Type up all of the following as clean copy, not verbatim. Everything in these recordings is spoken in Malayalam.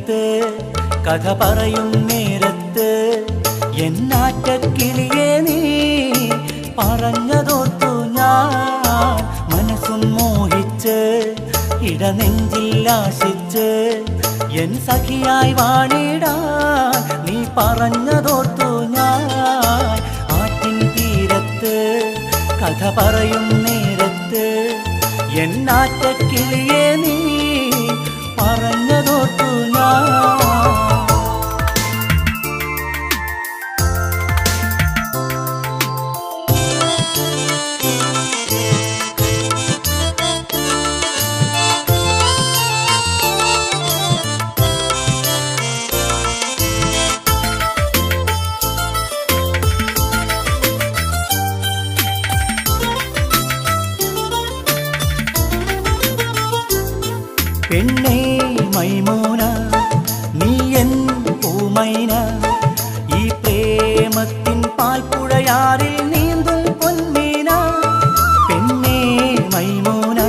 തീരത്ത് കഥ പറയും നേരത്ത് എന്നാറ്റക്കിളിയെ നീ പറഞ്ഞതോർത്തു ഞാൻ മനസ്സും മോഹിച്ച് ഇടനെഞ്ചിൽ ആശിച്ച് എൻ സഖിയായി വാണിടാൻ നീ പറഞ്ഞതോർത്തു ഞാൻ ആറ്റിൻ തീരത്ത് കഥ പറയും നേരത്ത് എന്നാറ്റക്കിളിയെ നീ പറഞ്ഞതോർത്തു ഞാൻ. പെണ്ണേ മൈമൂന നീ എൻ പൂമൈന ഈ പ്രേമത്തിൻ പാൽപ്പുഴയാറിൽ നീന്തും പൊന്മീന. പെണ്ണേ മൈമൂന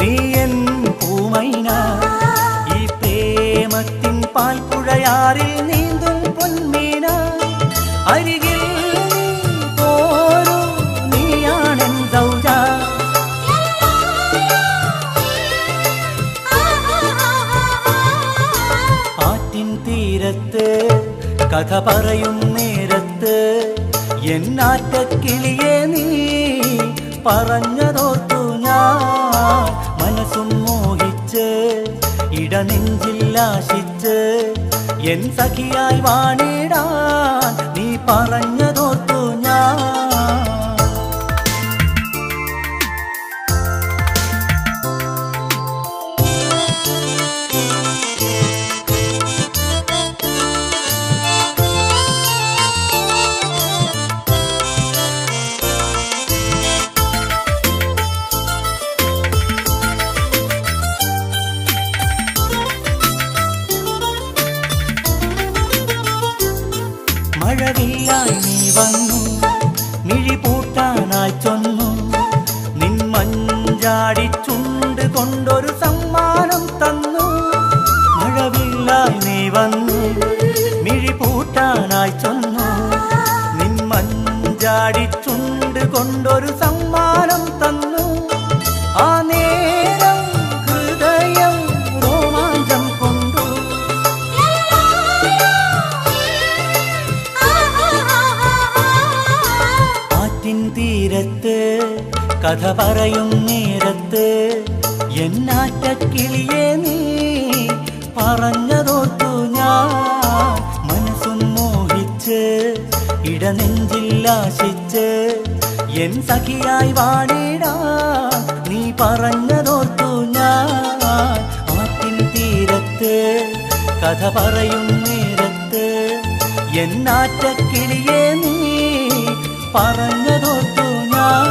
നീ എൻ പൂമൈന ഈ പ്രേമത്തിൻ പാൽപ്പുഴയാറിൽ നീന്തും പൊന്മീന. അരികിൽ പോരൂ നീയാണെൻ സൗജ തീരത്ത് കഥ പറയും നേരത്ത് എന്നാറ്റക്കിളിയെ നീ പറഞ്ഞതോർത്തു ഞാൻ മനസ്സും മോഹിച്ച് ഇടനെഞ്ചിൽ ആശിച്ച് എൻ സഖിയായി വാണിടാൻ നീ പറഞ്ഞതോർത്തു ഞാൻ. മഴവില്ലായി നീ വന്നു മിഴി പൂട്ടാനായി ചൊന്നു നിൻ മഞ്ചാടി ചുണ്ട് കൊണ്ടൊരു സമ്മാനം തന്നു. മഴവില്ലായി നീ വന്നു മിഴി പൂട്ടാനായി ചൊന്നു നിൻ മഞ്ചാടി ചുണ്ട് കൊണ്ടൊരു സമ്മാനം തന്നു. ആ നേരം ഹൃദയം രോമാഞ്ചം കൊണ്ടു തീരത്ത് കഥ പറയും നേരത്ത് എന്നാറ്റക്കിളിയെ നീ പറഞ്ഞതോർത്തു ഞാൻ മനസ്സും മോഹിച്ച് ഇടനെഞ്ചിൽ ആശിച്ച് എൻ സഖിയായി വാണിടാൻ നീ പറഞ്ഞതോർത്തു ഞാൻ ആറ്റിൻ തീരത്ത് കഥ പറയും നേരത്ത് എന്നാറ്റക്കിളിയെ നീ പറഞ്ഞതോർത്തു ഞാൻ.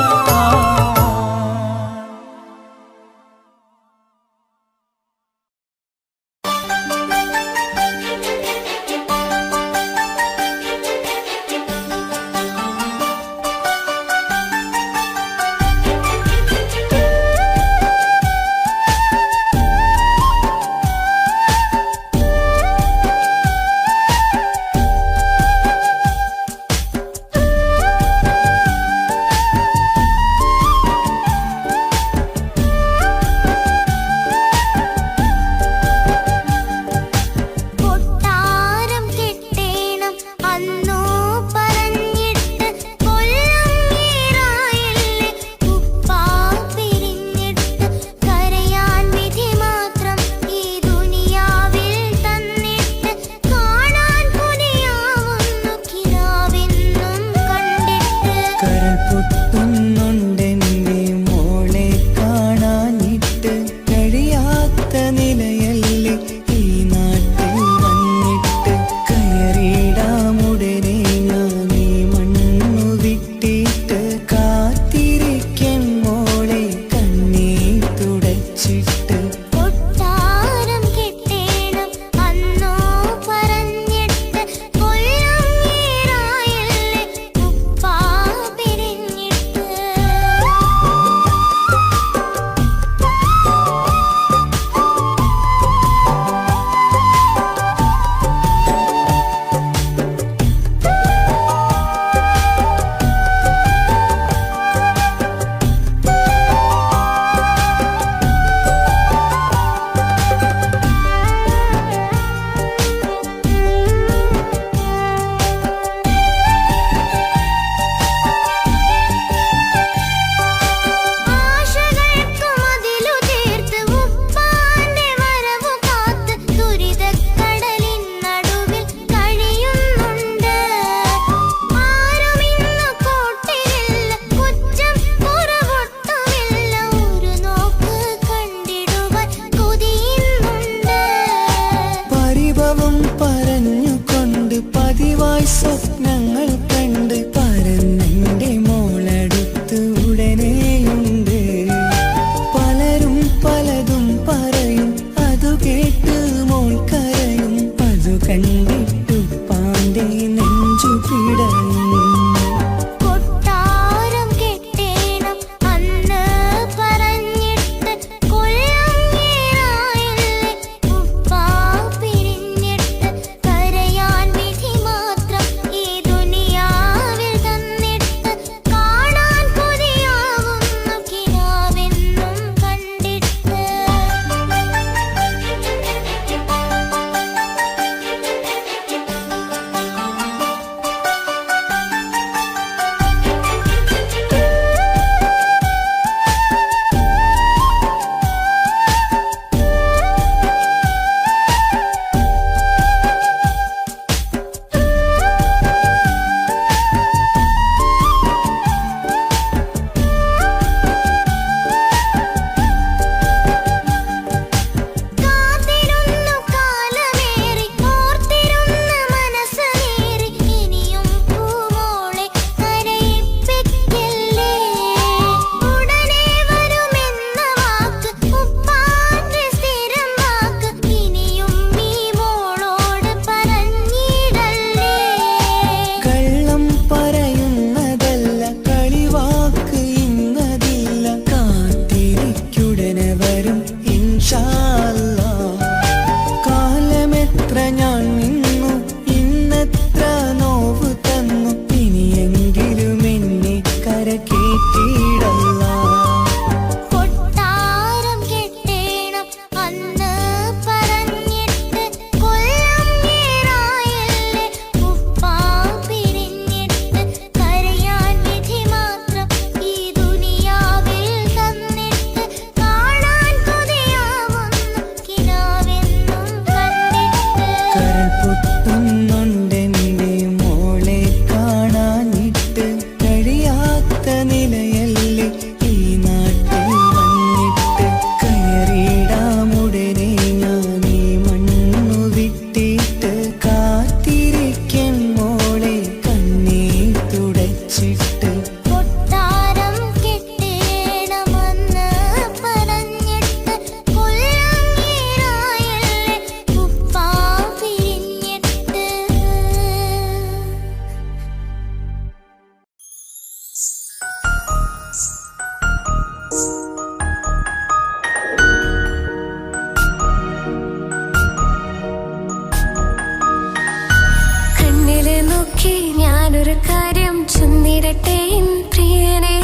ഞാനൊരു കാര്യം ചൊന്നിടട്ടെ എൻ പ്രിയനെ.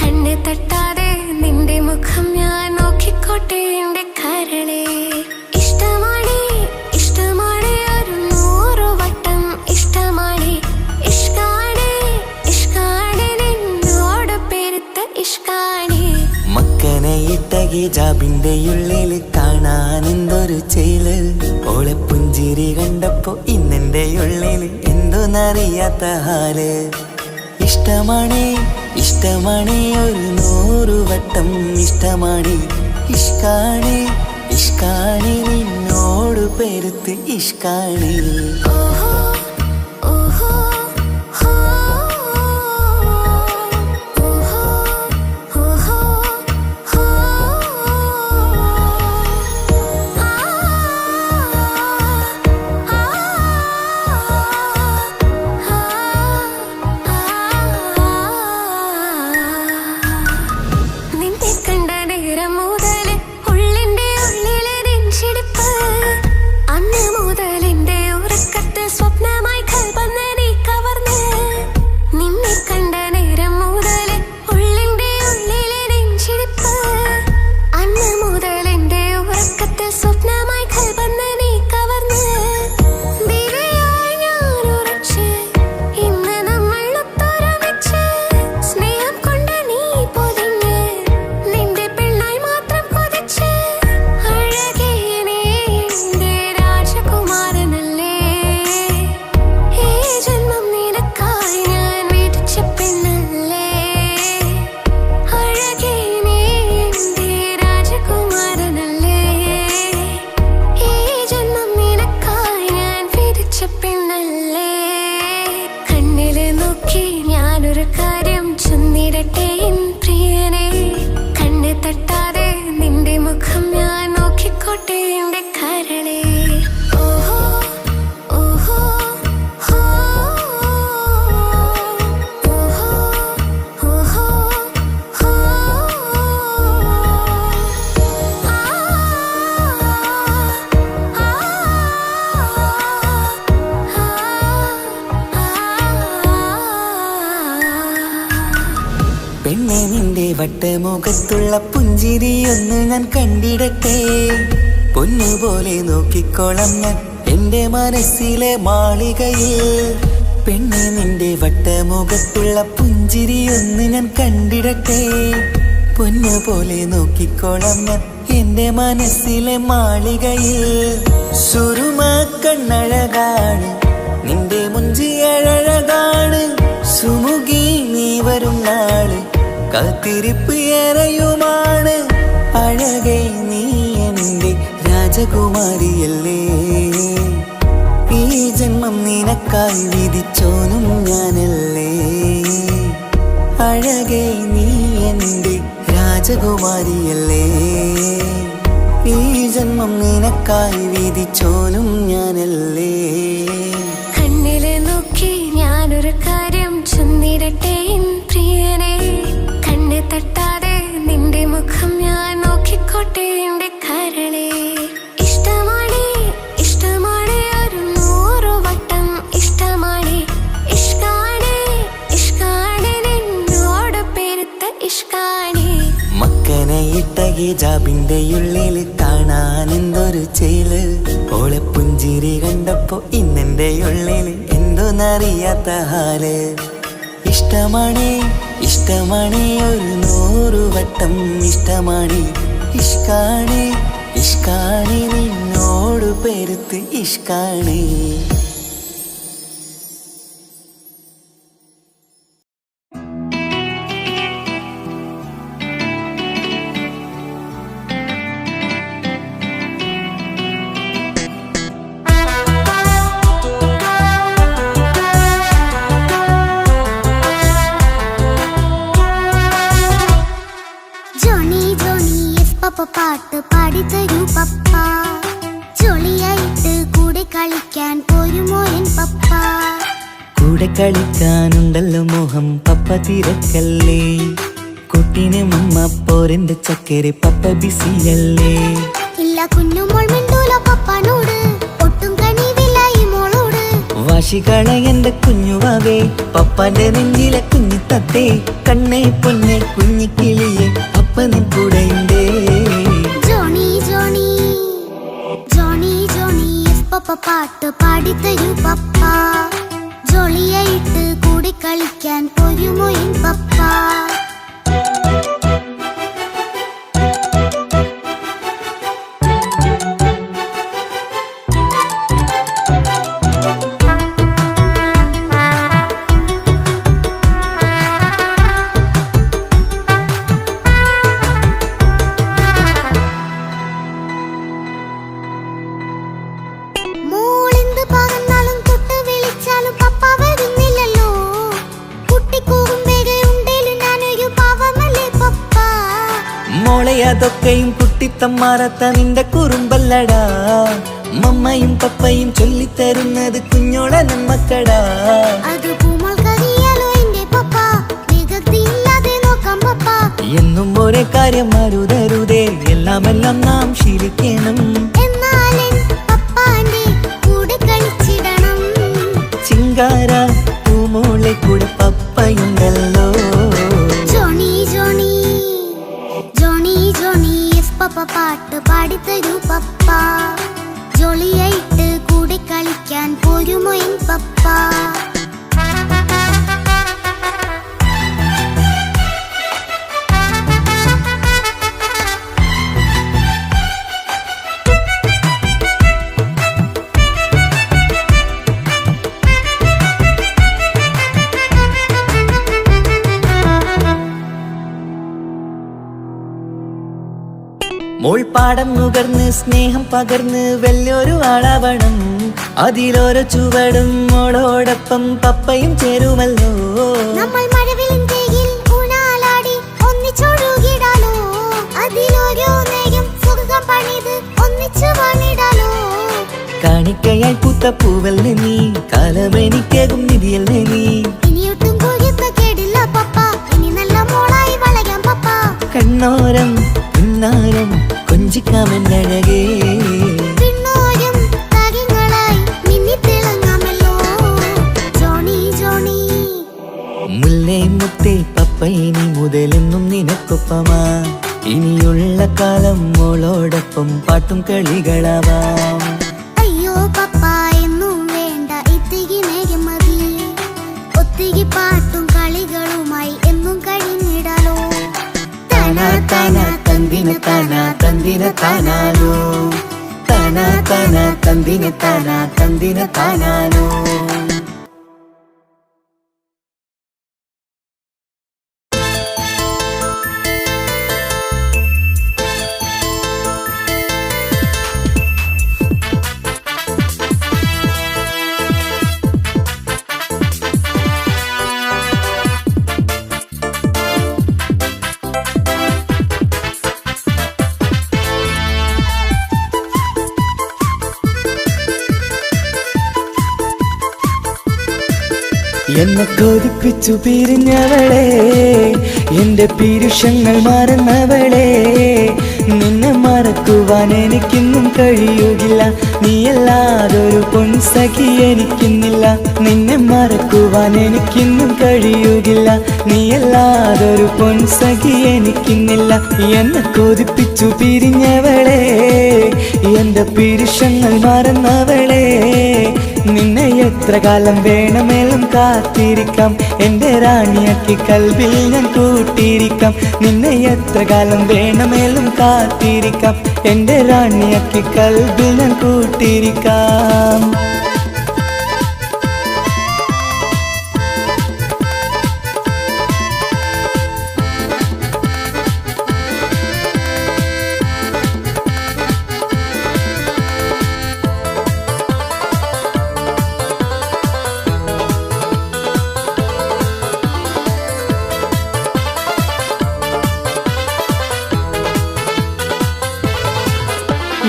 കണ്ണ് തട്ടാതെ നിന്റെ മുഖം ഞാൻ നോക്കിക്കോട്ടെ എന്റെ കരളെ. ഇഷ്ടമാണ് ഇഷ്ടമാണ് ഒരു 100 വട്ടം ഇഷ്ടമാണ്. ഇഷ്കാണ് ഇഷ്കാണ് നിന്നോട് പെരുത്ത ഇഷ്കാണ്. മക്കനെ ഇട്ട ഹിജാബിന്റെ ഉള്ളില് കാണാൻ എന്തൊരു ചേല്. ഓളെ പുഞ്ചിരി കണ്ടപ്പോ ഇന്നെന്റെ ഉള്ളില് എന്തോന്നറിയാത്ത ഹാല്. ഇഷ്ടമാണ് ഇഷ്ടമാണ് ഒരു 100 വട്ടം ഇഷ്ടമാണ്. ഇഷ്കാണ് ഇഷ്കാണ് നിന്നോട് പെരുത്ത് ഇഷ്കാണ്. പെണ്ണെ നിന്റെ വട്ടമുഖത്തുള്ള പുഞ്ചിരിയൊന്ന് ഞാൻ കണ്ടിടട്ടെ. പൊന്നുപോലെ നോക്കിക്കോളം ഞാൻ എന്റെ മനസ്സിലെ മാളികയിൽ. പെണ്ണെ നിന്റെ വട്ടമുഖത്തുള്ള പുഞ്ചിരിയൊന്ന് ഞാൻ കണ്ടിടട്ടെ. പൊന്നുപോലെ നോക്കിക്കോളം ഞാൻ എന്റെ മനസ്സിലെ മാളികയിൽ. സുറുമ കണ്ണഴകാണ് നിന്റെ മുഞ്ചി അഴകാണ്. സുമുഖി നീ വരും നാള് കാത്തിരിപ്പ് ഏറെയുമാണ്. അഴകേ നീ എന്റെ രാജകുമാരിയല്ലേ. ഈ ജന്മം നിനക്കായി വിധിച്ചോനും ഞാനല്ലേ. അഴകേ നീ എന്റെ രാജകുമാരിയല്ലേ. ഈ ജന്മം നിനക്കായി വിധിച്ചോനും ഞാനല്ലേ. കണ്ണില് നോക്കി ഞാനൊരു കാര്യം ചൊന്നിടട്ടെ എൻ പ്രിയനെ. കണ്ണ് തട്ടാതെ നിന്റെ മുഖം ഞാൻ നോക്കിക്കോട്ടെ എന്റെ കരളെ. ഇഷ്ടമാണ് ഇഷ്ടമാണ് ഒരു 100 വട്ടം ഇഷ്ടമാണ്. ഇഷ്കാണ് ഇഷ്കാണ് നിന്നോട് പെരുത്ത ഇഷ്കാണ്. മക്കനെ ഇട്ട ഹിജാബിന്റെ ഉള്ളില് കാണാൻ എന്തൊരു ചേല്. ഓളെ പുഞ്ചിരി കണ്ടപ്പോ ഇന്നെന്റെ ഉള്ളില് എന്തോന്നറിയാത്ത ഹാല്. ഇഷ്ടമാണ് ഇഷ്ടമാണ് ഒരു 100 വട്ടം ഇഷ്ടമാണ്. ഇഷ്കാണ് ഇഷ്കാണ് നിന്നോട് പെരുത്ത് ഇഷ്കാണ്. പാട്ട് പാടിത്തരൂ പപ്പ. ജോളിയായിട്ട് കൂടെ കളിക്കാൻ പോരുമോ എൻ പപ്പ. കൂടെ കളിക്കാനുണ്ടല്ലോ മോഹം പപ്പ തിരക്കല്ലേ. കുട്ടീനെ മമ്മ പോരെന്റെ ചക്കരെ പപ്പ ബിസിയല്ലേ. ഇല്ല കുഞ്ഞുമോൾ മിണ്ടൂല പപ്പനോട്, ഒട്ടും കനിവില്ല ഈ മോളോട്. വാശികള എന്റെ കുഞ്ഞുവാവേ പപ്പാന്റെ നെഞ്ചിലെ കുഞ്ഞിത്തത്തേ കണ്ണേ പൊന്നെ കുഞ്ഞിക്കിളിയെ പപ്പ നിൻ കൂടെയുണ്ടേ Johnny Johnny Johnny Johnny yes papa പാട്ട് പാടിത്തരൂ പപ്പ ജോളിയായിട്ട് കൂടെ കളിക്കാൻ പോരുമോ എൻ പപ്പ അതൊക്കെയും കുട്ടിത്തമ്മാറത്ത നിന്റെ കുറുമ്പല്ലടാ മമ്മയും പപ്പയും ചൊല്ലിത്തരുന്നത് കുഞ്ഞോളെ നമ്മക്കടാ എന്നും ഒരേ കാര്യം മരുതരുതേ എല്ലാമെല്ലാം നാം ശീലിക്കണം ചിങ്കാര പൂമോളെ കൂടെ പപ്പയുണ്ടല്ലോ പപ്പ പാട്ട് പാടിത്തരൂ പപ്പ ജോളിയായിട്ട് കൂടെ കളിക്കാൻ പോരുമോ എൻ പപ്പ മോൾപ്പാടം നുകർന്ന് സ്നേഹം പകർന്ന് വലിയൊരു ആളാവണം അതിലോരോ ചുവടും മോളോടൊപ്പം പപ്പയും ചേരുമല്ലോ നമ്മൾ മഴവിലും തേയിൽ ഊനാലാടി ഒന്നിച്ചൊഴുകിടാലോ അതിലോരോ നേരം സുഖം പണിത് ഒന്നിച്ചു വാണിടാലോ കാണിക്കയായി പൂത്ത പൂവല്ലേ നീ കാലമെനിക്കേകും നിധിയല്ലേ നീ ഇനിയൊട്ടും കൊഴുത്ത കേടില്ല പപ്പ ഇനി നല്ല മോളായി വളരാം പപ്പ കണ്ണോരം പിന്നാരം കൊഞ്ചിക്കാമെന്നഴകേ പിന്നോരം താരങ്ങളായി മിന്നിത്തിളങ്ങാമല്ലോ ജോണി ജോണി മുല്ലേ മുത്തേ പപ്പ ഇനി മുതലെന്നും നിനക്കൊപ്പമാ ഇനിയുള്ള കാലം മോളോടൊപ്പം പാട്ടും കളികളാവാം അയ്യോ പപ്പ എന്നും വേണ്ട ഇത്തിരി നേരം മതി ഒത്തിരി പാട്ടും കളികളുമായി എന്നും കഴിഞ്ഞിടാലോ താനാ താനാ തന്തിന താനാ തന്തിന താനാലോ താനാ താനാ തന്തിന താനാ തന്തിന താനാലോ എന്നെ കൊതിപ്പിച്ചു പിരിഞ്ഞവളെ എന്റെ പീരുഷങ്ങൾ മറന്നവളെ നിന്നെ മറക്കുവാൻ എനിക്കിന്നും കഴിയുകില്ല നീയല്ലാതൊരു പൊൻസഖി എനിക്കിന്നില്ല നിന്നെ മറക്കുവാൻ എനിക്കിന്നും കഴിയുകില്ല നീയല്ലാതൊരു പൊൻസഖി എനിക്കിന്നില്ല എന്നെ കൊതിപ്പിച്ചു പിരിഞ്ഞവളെ എന്റെ പീരുഷങ്ങൾ മറന്നവളെ നിന്നെ എത്ര കാലം വേണമെങ്കിലും കാത്തിരിക്കാം എന്റെ റാണിയാക്കി കൽവിൽ ഞാൻ കൂട്ടിയിരിക്കാം നിന്നെ എത്ര കാലം വേണമെങ്കിലും കാത്തിരിക്കാം എന്റെ റാണിയാക്കി കൽവിൽ ഞാൻ കൂട്ടിയിരിക്കാം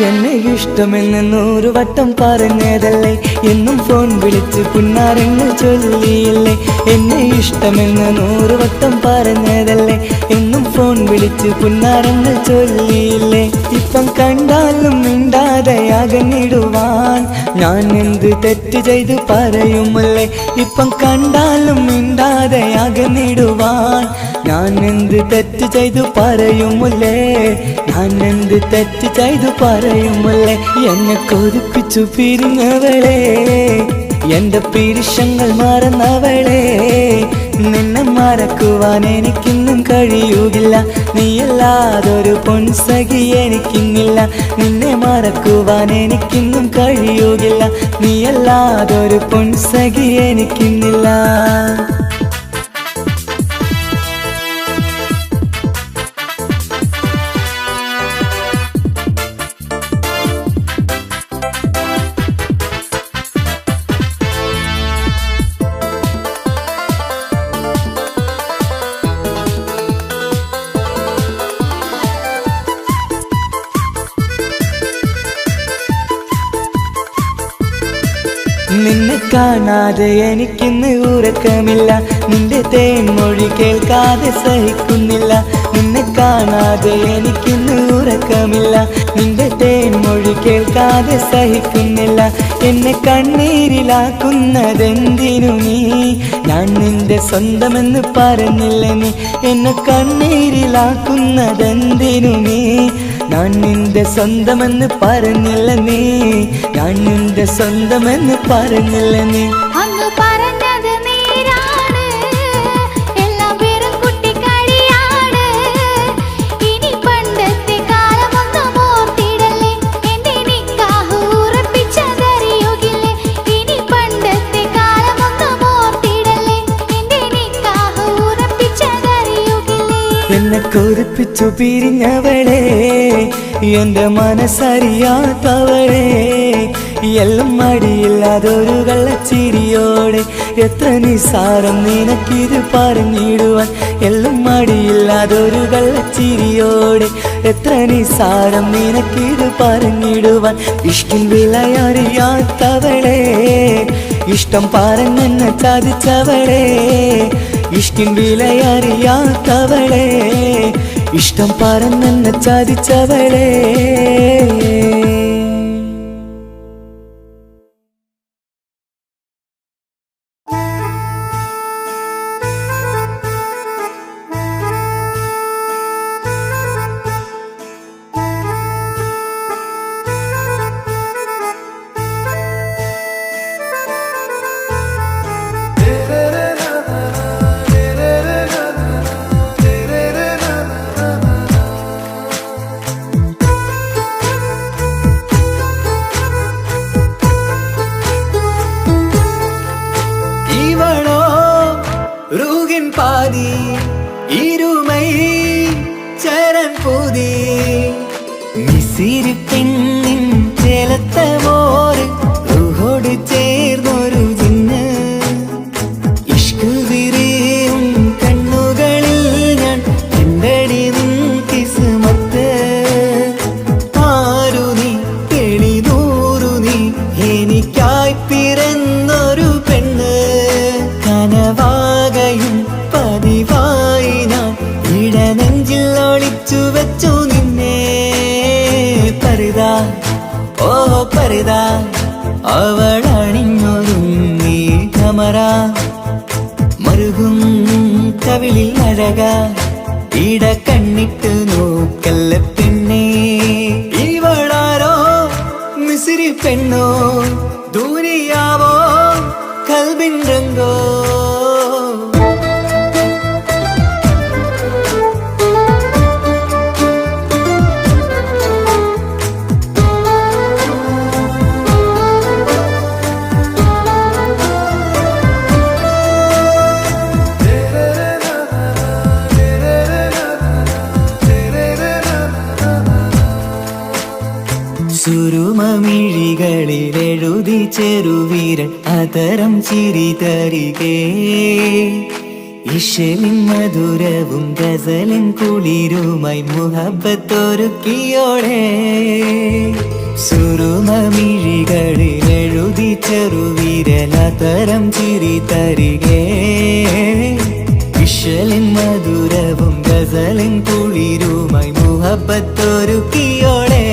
എന്നെ ഇഷ്ടമെന്ന് 100 വട്ടം പറഞ്ഞതല്ലേ, എന്നും ഫോൺ വിളിച്ച് പുന്നാരങ്ങൾ ചൊല്ലിയില്ലേ. എന്നെ ഇഷ്ടമെന്ന് 100 വട്ടം പറഞ്ഞതല്ലേ, എന്നും ഫോൺ വിളിച്ച് പുന്നാരങ്ങൾ ചൊല്ലിയില്ലേ. ഇപ്പം കണ്ടാലും മിണ്ടാതെ അകന്നിടുവാൻ ഞാൻ എന്ത് തെറ്റ് ചെയ്ത് പറയുമല്ലേ. ഇപ്പം കണ്ടാലും മിണ്ടാതെ അകന്നിടുവാൻ ഞാൻ എന്ത് തെറ്റ് ചെയ്തു പറയുമല്ലേ. ഞാൻ എന്ത് തെറ്റ് ചെയ്തു പറയുമല്ലേ. എന്നെ കൊതിപ്പിച്ചു പിരിഞ്ഞവളെ, എന്റെ പിരിശങ്ങൾ മറന്നവളെ. നിന്നെ മറക്കുവാൻ എനിക്കിന്നും കഴിയുകില്ല, നീയല്ലാതൊരു പൊൻസഖി എനിക്കിന്നില്ല. നിന്നെ മറക്കുവാൻ എനിക്കിന്നും കഴിയുകില്ല, നീയല്ലാതൊരു പൊൻസഖി എനിക്കിന്നില്ല. നിന്നെ കാണാതെ എനിക്കിന്ന് ഉറക്കമില്ല, നിന്റെ തേൻമൊഴി കേൾക്കാതെ സഹിക്കുന്നില്ല. നിന്നെ കാണാതെ എനിക്കിന്ന് ഉറക്കമില്ല, നിന്റെ തേൻമൊഴി കേൾക്കാതെ സഹിക്കുന്നില്ല. എന്നെ കണ്ണീരിലാക്കുന്നതെന്തിനു നീ, ഞാൻ നിന്റെ സ്വന്തമെന്ന് പറഞ്ഞില്ല നീ. എന്നെ കണ്ണീരിലാക്കുന്നതെന്തിനു നീ, ഞാൻ നിന്റെ സ്വന്തമെന്ന് പറഞ്ഞില്ല നീ. ഞാൻ നിന്റെ സ്വന്തമെന്ന് പറഞ്ഞില്ല നീ. അന്ന് പറഞ്ഞത് നേരാണ്, എല്ലാം വെറും കുട്ടിക്കളിയാണ്. ഇനി പണ്ടത്തെ കാലമൊന്നും ഓർത്തിടല്ലേ, എന്റെ നിക്കാഹ് ഉറപ്പിച്ചതറിയുകില്ലേ. ഇനി പണ്ടത്തെ കാലമൊന്നും ഓർത്തിടല്ലേ, എന്റെ നിക്കാഹ് ഉറപ്പിച്ചതറിയുകില്ലേ. എന്നെ കൊതിപ്പിച്ചു പിരിഞ്ഞവളെ, എന്റെ മനസ്സറിയാത്തവളെ. എല്ലാം മടിയില്ലാതൊരു കള്ളച്ചിരിയോടെ, എത്ര നിസാരം നിനക്കിത് പറഞ്ഞിടുവാൻ. എല്ലാം മടിയില്ലാതൊരു കള്ളച്ചിരിയോടെ, എത്ര നിസാരം നിനക്കിത് പറഞ്ഞിടുവാൻ. ഇഷ്കിൻ വിലയറിയാത്തവളെ, ഇഷ്ടം പറഞ്ഞെന്നെ ചതിച്ചവളെ. ഇഷ്കിൻ വിലയറിയാത്തവളെ, ഇഷ്ടം പറഞ്ഞെന്നെ ചതിച്ചവളെ. பாதி இருமை சரண் பூதி மிசிறு பெண்ணின் ചേലത്ത മോര് റൂഹോട് ചേർന്നൊരു ജിന്ന് ഇഷ്ക് വിരിയും കണ്ണുകളിൽ ഞാൻ കണ്ടടി നിൻ കിസ്മത്ത് ആരു നീ തെളിനൂറു നീ എനിക്കായി പിറന്നൊരു പെണ്ണ് കനവാകയും പതിവായി ഞാൻ ഇടനെഞ്ചിൽ ഒളിച്ചു വെച്ചു നിന്നെ പരിതാ ഓ പരിതാ അവളണിഞ്ഞൊരുങ്ങി കമറ മറുകും കവിളിൽ അഴക ഇട കണ്ണിട്ട് നോക്കല്ല പെണ്ണേ ഇവളാരോ മിസിരി പെണ്ണോ ദൂരിയാവോ കൽബിൻ രംഗോ സുരുമമിഴികളിലെഴുതി ചെറുവീരൻ അതരം ചിരി തരികേ ഇശലിൻ മധുരവും ഗസലിൻ കുളിരുമായി മുഹബത്തൊരുക്കിയോടെ സുറുമമിഴികളിൽ എഴുതി ചെറുവിരലതരം ചിരി തരികേ ഇശലിൻ മധുരവും ഗസലിൻ കുളിരുമായി മുഹബത്തൊരുക്കിയോടെ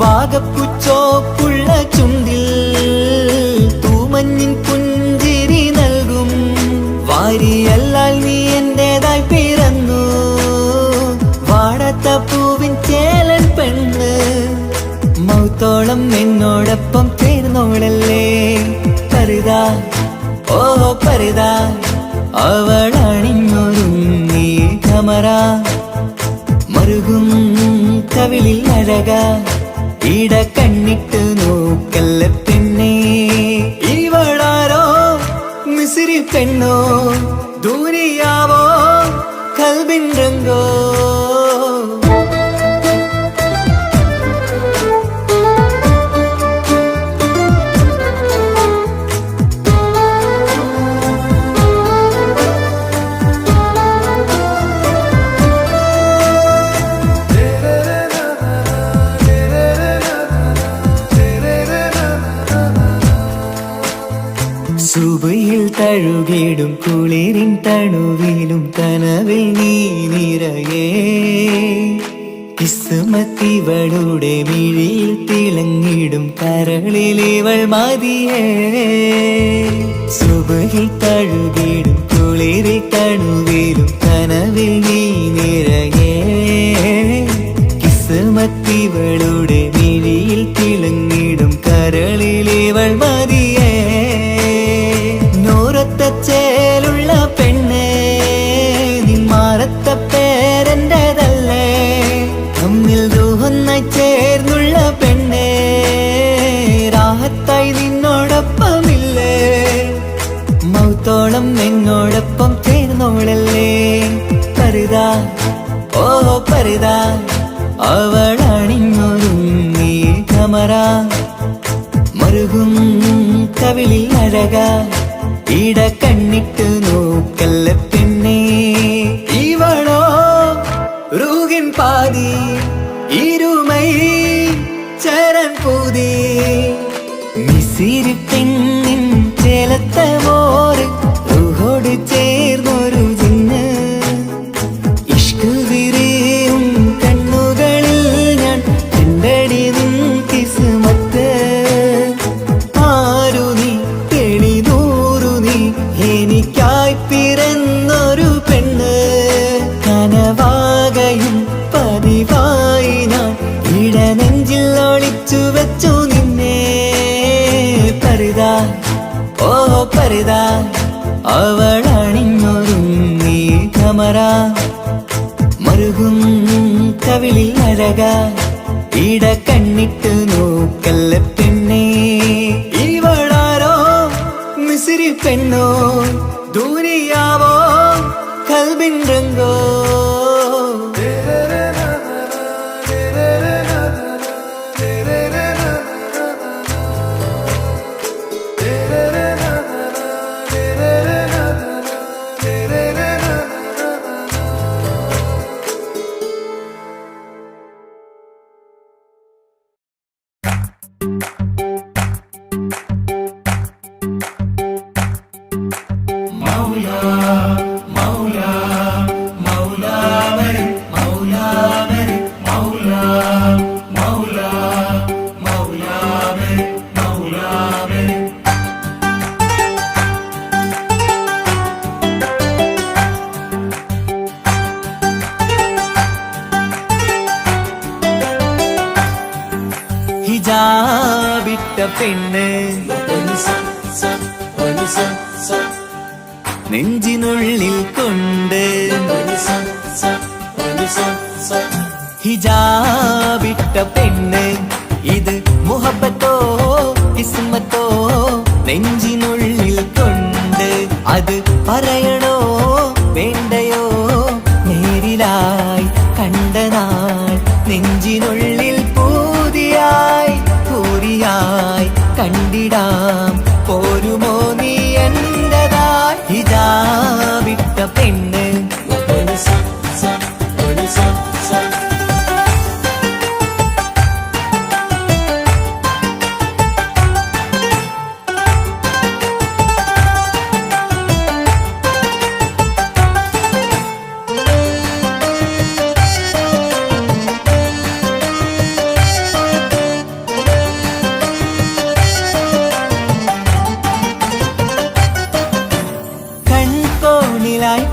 വാഗപ്പുച്ചോപ്പുള്ള ചുണ്ടിൽ തൂമഞ്ഞിൻ പുഞ്ചിരി നൽകും വാരിയല്ലാൽ നീ എന്റേതായി പിറന്നു വാടാത്ത പൂവിൻ ചേലൻ പെണ്ണ് മൗത്തോളം എന്നോടൊപ്പം ചേർന്നോളല്ലേ പരിതാ ഓ പരിതാ അവളണിഞ്ഞൊരുങ്ങി കമറ മറുകും കവിളിൽ അഴക ഇട കണ്ണിട്ട് നോക്കല്ല പെണ്ണേ ഇവളാരോ മിസിരി പെണ്ണോ ദൂരിയാവോ കൽബിൻ രംഗോ സുബയിൽ തഴുകിടും കുളിരിൻ തണുവിലും കനവിൽ നീ നിറയേ കിസ്മത്തിവളുടെ മിഴിയിൽ തിളങ്ങിടും കരളിലിവൾ മതിയേ സുബയിൽ തഴുകിടും കുളിരിൻ തണുവിലും കനവിൽ നീ നിറയേ കിസ്മത്തിവളുടെ മിഴിയിൽ തിളങ്ങിടും കരളിലിവൾ മതിയേ ചേലുള്ള പെണ്ണേ നിന്മാറത്ത പേരെന്റേതല്ലേ തമ്മിൽ ദൂഹൊന്നായി ചേർന്നുള്ള പെണ്ണേ രാഹത്തായി നിന്നോടൊപ്പമില്ലേ മൗത്തോളം എന്നോടൊപ്പം ചേർന്നോളല്ലേ പരിതാ ഓ പരിതാ അവളണിഞ്ഞൊരുങ്ങി കമറ മറുകും കവിളിൽ അഴക ഇട കണ്ണിട്ട് നോക്കല്ല പെണ്ണേ ഇവളോ റൂഹിൻ പാതി ഇരുമൈ ചരൻ പൂതി മിസിരി പെണ്ണിൻ ചേലത്ത മോറ് റൂഹോട് ചേർന്നൊരു ജിന്ന് ഇഷ്ക് വിരിയും കണ്ണുകളിൽ ഞാൻ കണ്ടടി നിൻ കിസ്മത്ത് ആരു നീ എനിക്കായി പിറന്നൊരു പെണ്ണ് കനവാകയും പതിവായി ഞാൻ ഇടനെഞ്ചിൽ ഒളിച്ചു വെച്ചു നിന്നെ പരിതാ ഓ പരിതാ അവളണിഞ്ഞൊരുങ്ങി കമറ മറുകും കവിളിൽ അഴക ഇട കണ്ണിട്ട് നോക്കല്ല പെണ്ണേ ഇവളാരോ മിസിരി പെണ്ണോ ദൂരിയാവോ കൽബിൻ രംഗോ ഹിജാബിട്ട പെണ്ണ് നെഞ്ചിനുള്ളിൽ കൊണ്ട് ഹിജാബിട്ട പെണ്ണ് ഇത് മുഹബത്തോ കിസ്മത്തോ നെഞ്ചിനുള്ളിൽ കൊണ്ട് അത് പറയണോ വേണ്ടയോ നേരിലായി കണ്ട നാൾ നെഞ്ചിനുള്ളിൽ പൂതിയായി പൂരിയായി കണ്ടിടാം പോരുമോ നീ എന്റതായി ഹിജാബ് വിട്ട പെണ്ണ്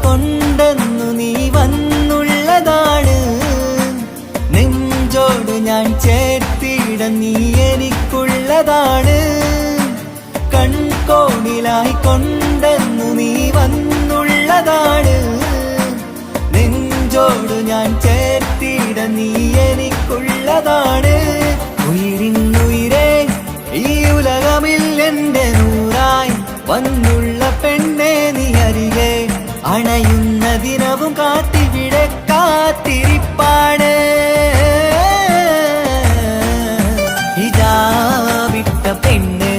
കൊണ്ടെന്നു നീ വന്നുള്ളതാണ് നെഞ്ചോട് ഞാൻ ചേർത്തിട നീ എനിക്കുള്ളതാണ് കൺകോണിലായി കൊണ്ടെന്നു നീ വന്നുള്ളതാണ് നെഞ്ചോട് ഞാൻ ചേർത്തിട നീ എനിക്കുള്ളതാണ് ഉയിരിന്നുയിരേ ഈ ഉലകമിൽ എന്റെ നൂറായി വന്നുള്ള പെണ്ണെ നീ അരികെ അണയുന്ന ദിനവും കാത്തിവിടെ കാത്തിരിപ്പാണ് ഇതാ വിട്ട പെണ്ണ്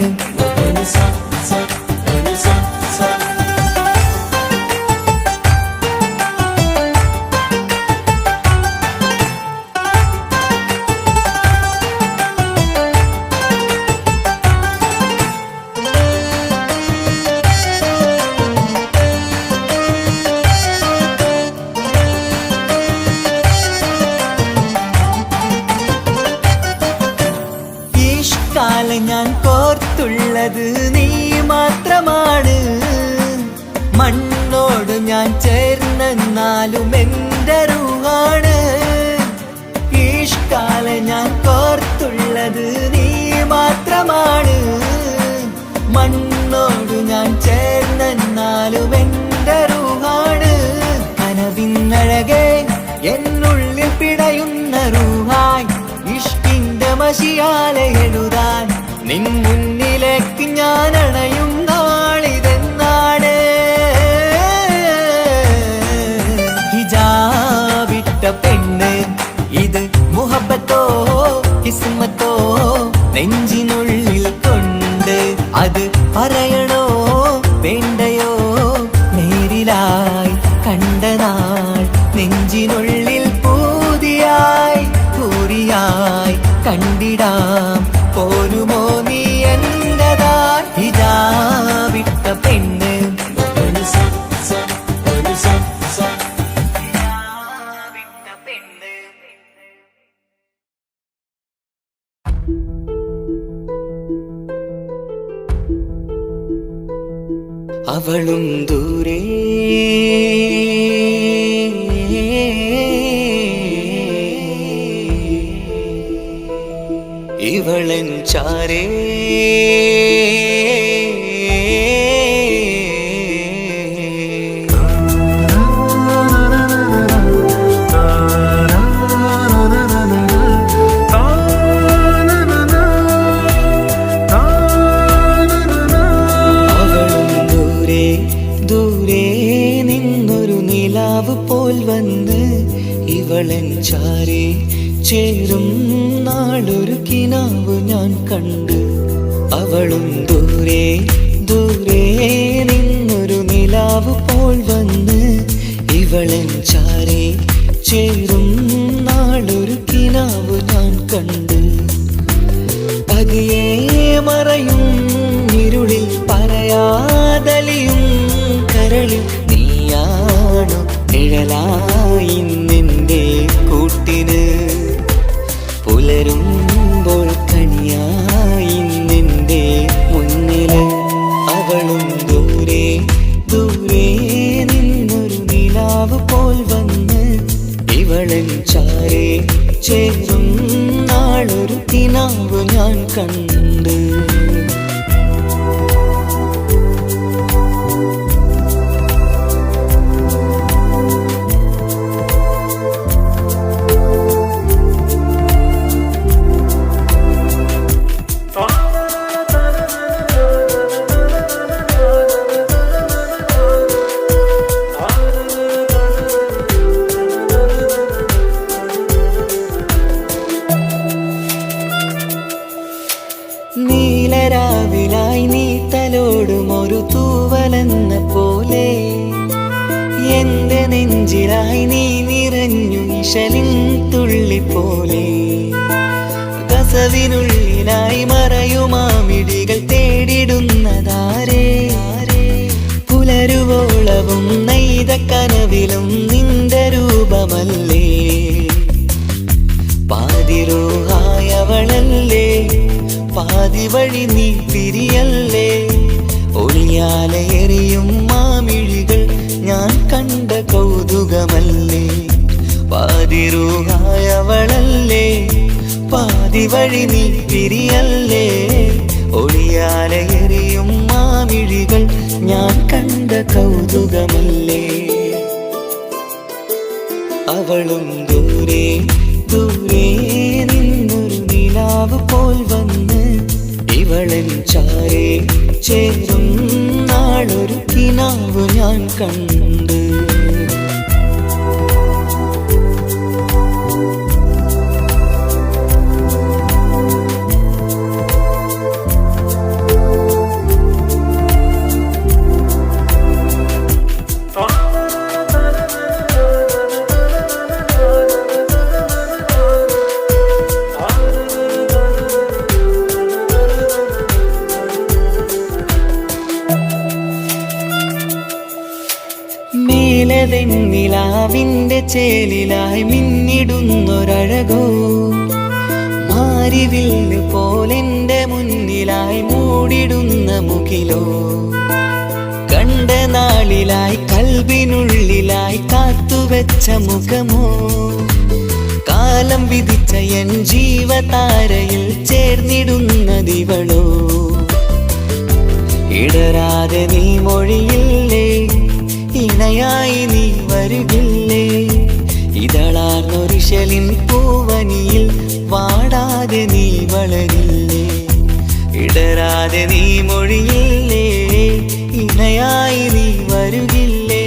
ഞാൻ കോർത്തുള്ളത് നീ മാത്രമാണ് മണ്ണോട് ഞാൻ ചേർന്നെന്നാലും എന്റെ റൂഹാണ് ഈഷ്കാല ഞാൻ കോർത്തുള്ളത് നീ മാത്രമാണ് മണ്ണോട് ഞാൻ ചേർന്നെന്നാലും എന്റെ റൂഹാണ് കനവിന്നഴകെ എന്നുള്ളിൽ പിടയുന്ന റൂഹായി ഇഷ്കിന്റെ മഷിയാലെ എഴുതാൻ നിൻ മുന്നിലേക്ക് ഞാൻ അണയും നാളിതെന്നാണ് ഹിജാബിട്ട പെണ്ണ് ഇത് മുഹബത്തോ കിസ്മത്തോ നെഞ്ചിനുള്ളിൽ കൊണ്ട് അത് പറയണോ വേണ്ടയോ നേരിലായി കണ്ട നാൾ നെഞ്ചിനുള്ളിൽ പൂതിയായി പൂരിയായി കണ്ടിടാം പോരുമോ നീ എന്നതാ ഇതാ വിട്ട പെണ്ണ് അവളും ദൂരെ ഇവളൻ ചാരേ പോൽ വന്ന് ഇവളൻ ചാരേ ചേരും നാളൊരു കിനാവ് ഞാൻ കണ്ട് അവളും ദൂരെ ദൂരെ നിന്നൊരു നിലാവ് പോൽ വന്ന് ഇവളൻ ചാരേ ചേരും നാളൊരു കിനാവ് ഞാൻ കണ്ട് പതിയെ മറയും ഇരുളിൽ പറയാതലിയും കരളിൽ നീയാണു നിഴലായി നിന്റെ കൂട്ടിന് പുലരുമ്പോൾ കണിയായി നിന്റെ മുന്നില് അവളും ദൂരെ ദൂരെ നിന്നൊരു നിലാവ് പോൽ വന്ന് ഇവളൻ ചാരേ ചേരും നാളൊരു കിനാവ് ഞാൻ കണ്ട് നെഞ്ചിലായി നീ നിറഞ്ഞു ഇശലിൻ തുള്ളി പോലെ കസവിനുള്ളിലായി മറയുമാമിടികൾ തേടിടുന്നതാരേ പുലരുവോളവും നെയ്ത കനവിലും നിന്റെ രൂപമല്ലേ പാതിരൂഹായവളല്ലേ പാതി വഴി നീ പിരിയല്ലേ ഒളിയാലെ എറിയും മാമിഴികൾ ഞാൻ കണ്ട കൗതുകമല്ലേ പാതിരൂഹായവളല്ലേ പാതി വഴി നീ പിരിയല്ലേ ഒളിയാലെ എറിയും മാമിഴികൾ ഞാൻ കണ്ട കൗതുകമല്ലേ അവളും ദൂരെ ദൂരെ നിന്നൊരു നിലാവ് പോൽ വന്ന് ഇവളൻ ചാരേ ചേരും നാളൊരു കിനാവ് ഞാൻ കണ്ട് നിലാവിന്റെ ചേലിലായി മിന്നിടുന്നൊരഴകോ മാരിവില്ല് പോലെന്റെ മുന്നിലായി മൂടിടുന്ന മുകിലോ കണ്ട നാളിലായി കൽബിനുള്ളിലായി കാത്തുവെച്ച മുഖമോ കാലം വിധിച്ച എൻ ജീവതാരയിൽ ചേർന്നിടുന്നതിവളോ ഇടരാതെ നീ മൊഴിയില്ലേ ഇണയായി നീ വരുകില്ലേ ഇതളാർന്നൊരിശലിൻ പൂവനിയിൽ വാടാതെ നീ വളരില്ലേ ഇടരാതെ നീ മൊഴിയില്ലേ ഇണയായി നീ വരുകില്ലേ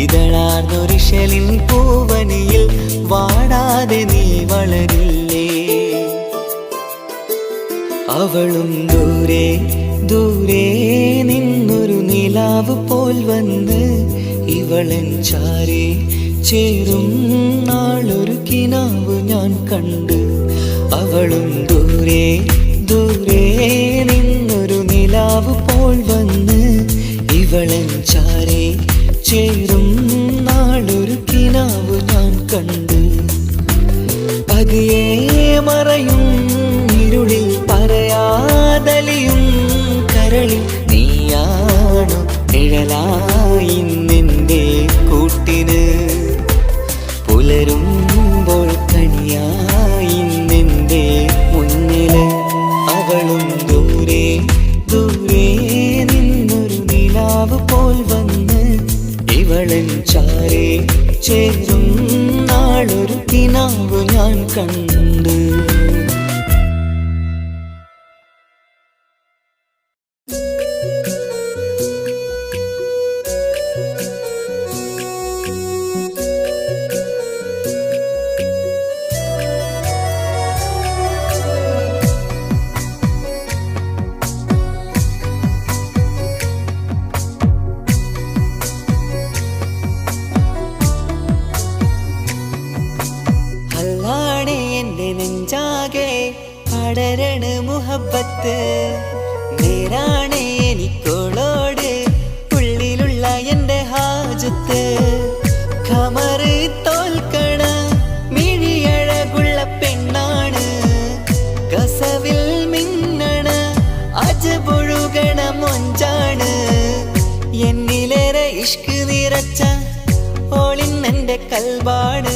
ഇതളാർന്നൊരിശലിൻ പൂവനിയിൽ വാടാതെ നീ വളരില്ലേ അവളും ദൂരെ ദൂരെ നിന്നൊരു നിലാവ് പോൽ വന്ന് ഇവളൻ ചാരേ ചേരും നാളൊരു കിനാവ് ഞാൻ കണ്ട് അവളും ദൂരെ ദൂരെ നിന്നൊരു നിലാവ് പോൽ വന്ന് ഇവളൻ ചാരേ ചേരും നാളൊരു കിനാവ് ഞാൻ കണ്ട് പതിയെ മറയും ഇരുളിൽ പറയാതലിയും കരളിൽ നീയാണു നിഴലായി നിന്റെ കൂട്ടിന് പുലരുമ്പോൾ കണിയായി നിന്റെ മുന്നില് അവളും ദൂരെ ദൂരെ നിന്നൊരു നിലാവ് പോൽ വന്ന് ഇവളൻ ചാരേ ചേരും നാളൊരു കിനാവ് ഞാൻ കണ്ട് പടരണ മുഹബത്ത് നേരാണ് എനിക്കോളോട് ഉള്ളിലുള്ള എൻ്റെ ഹാജത്ത് ഖമറ് തോൽക്കണ മിഴിയഴകുള്ള പെണ്ണാണ് കസവിൽ മിന്നണ അജപൊഴുകണ മൊഞ്ചാണ് എന്നിലേറെ ഇഷ്ക് നിറച്ച ഓളിന്നെൻ്റെ കൽബാണ്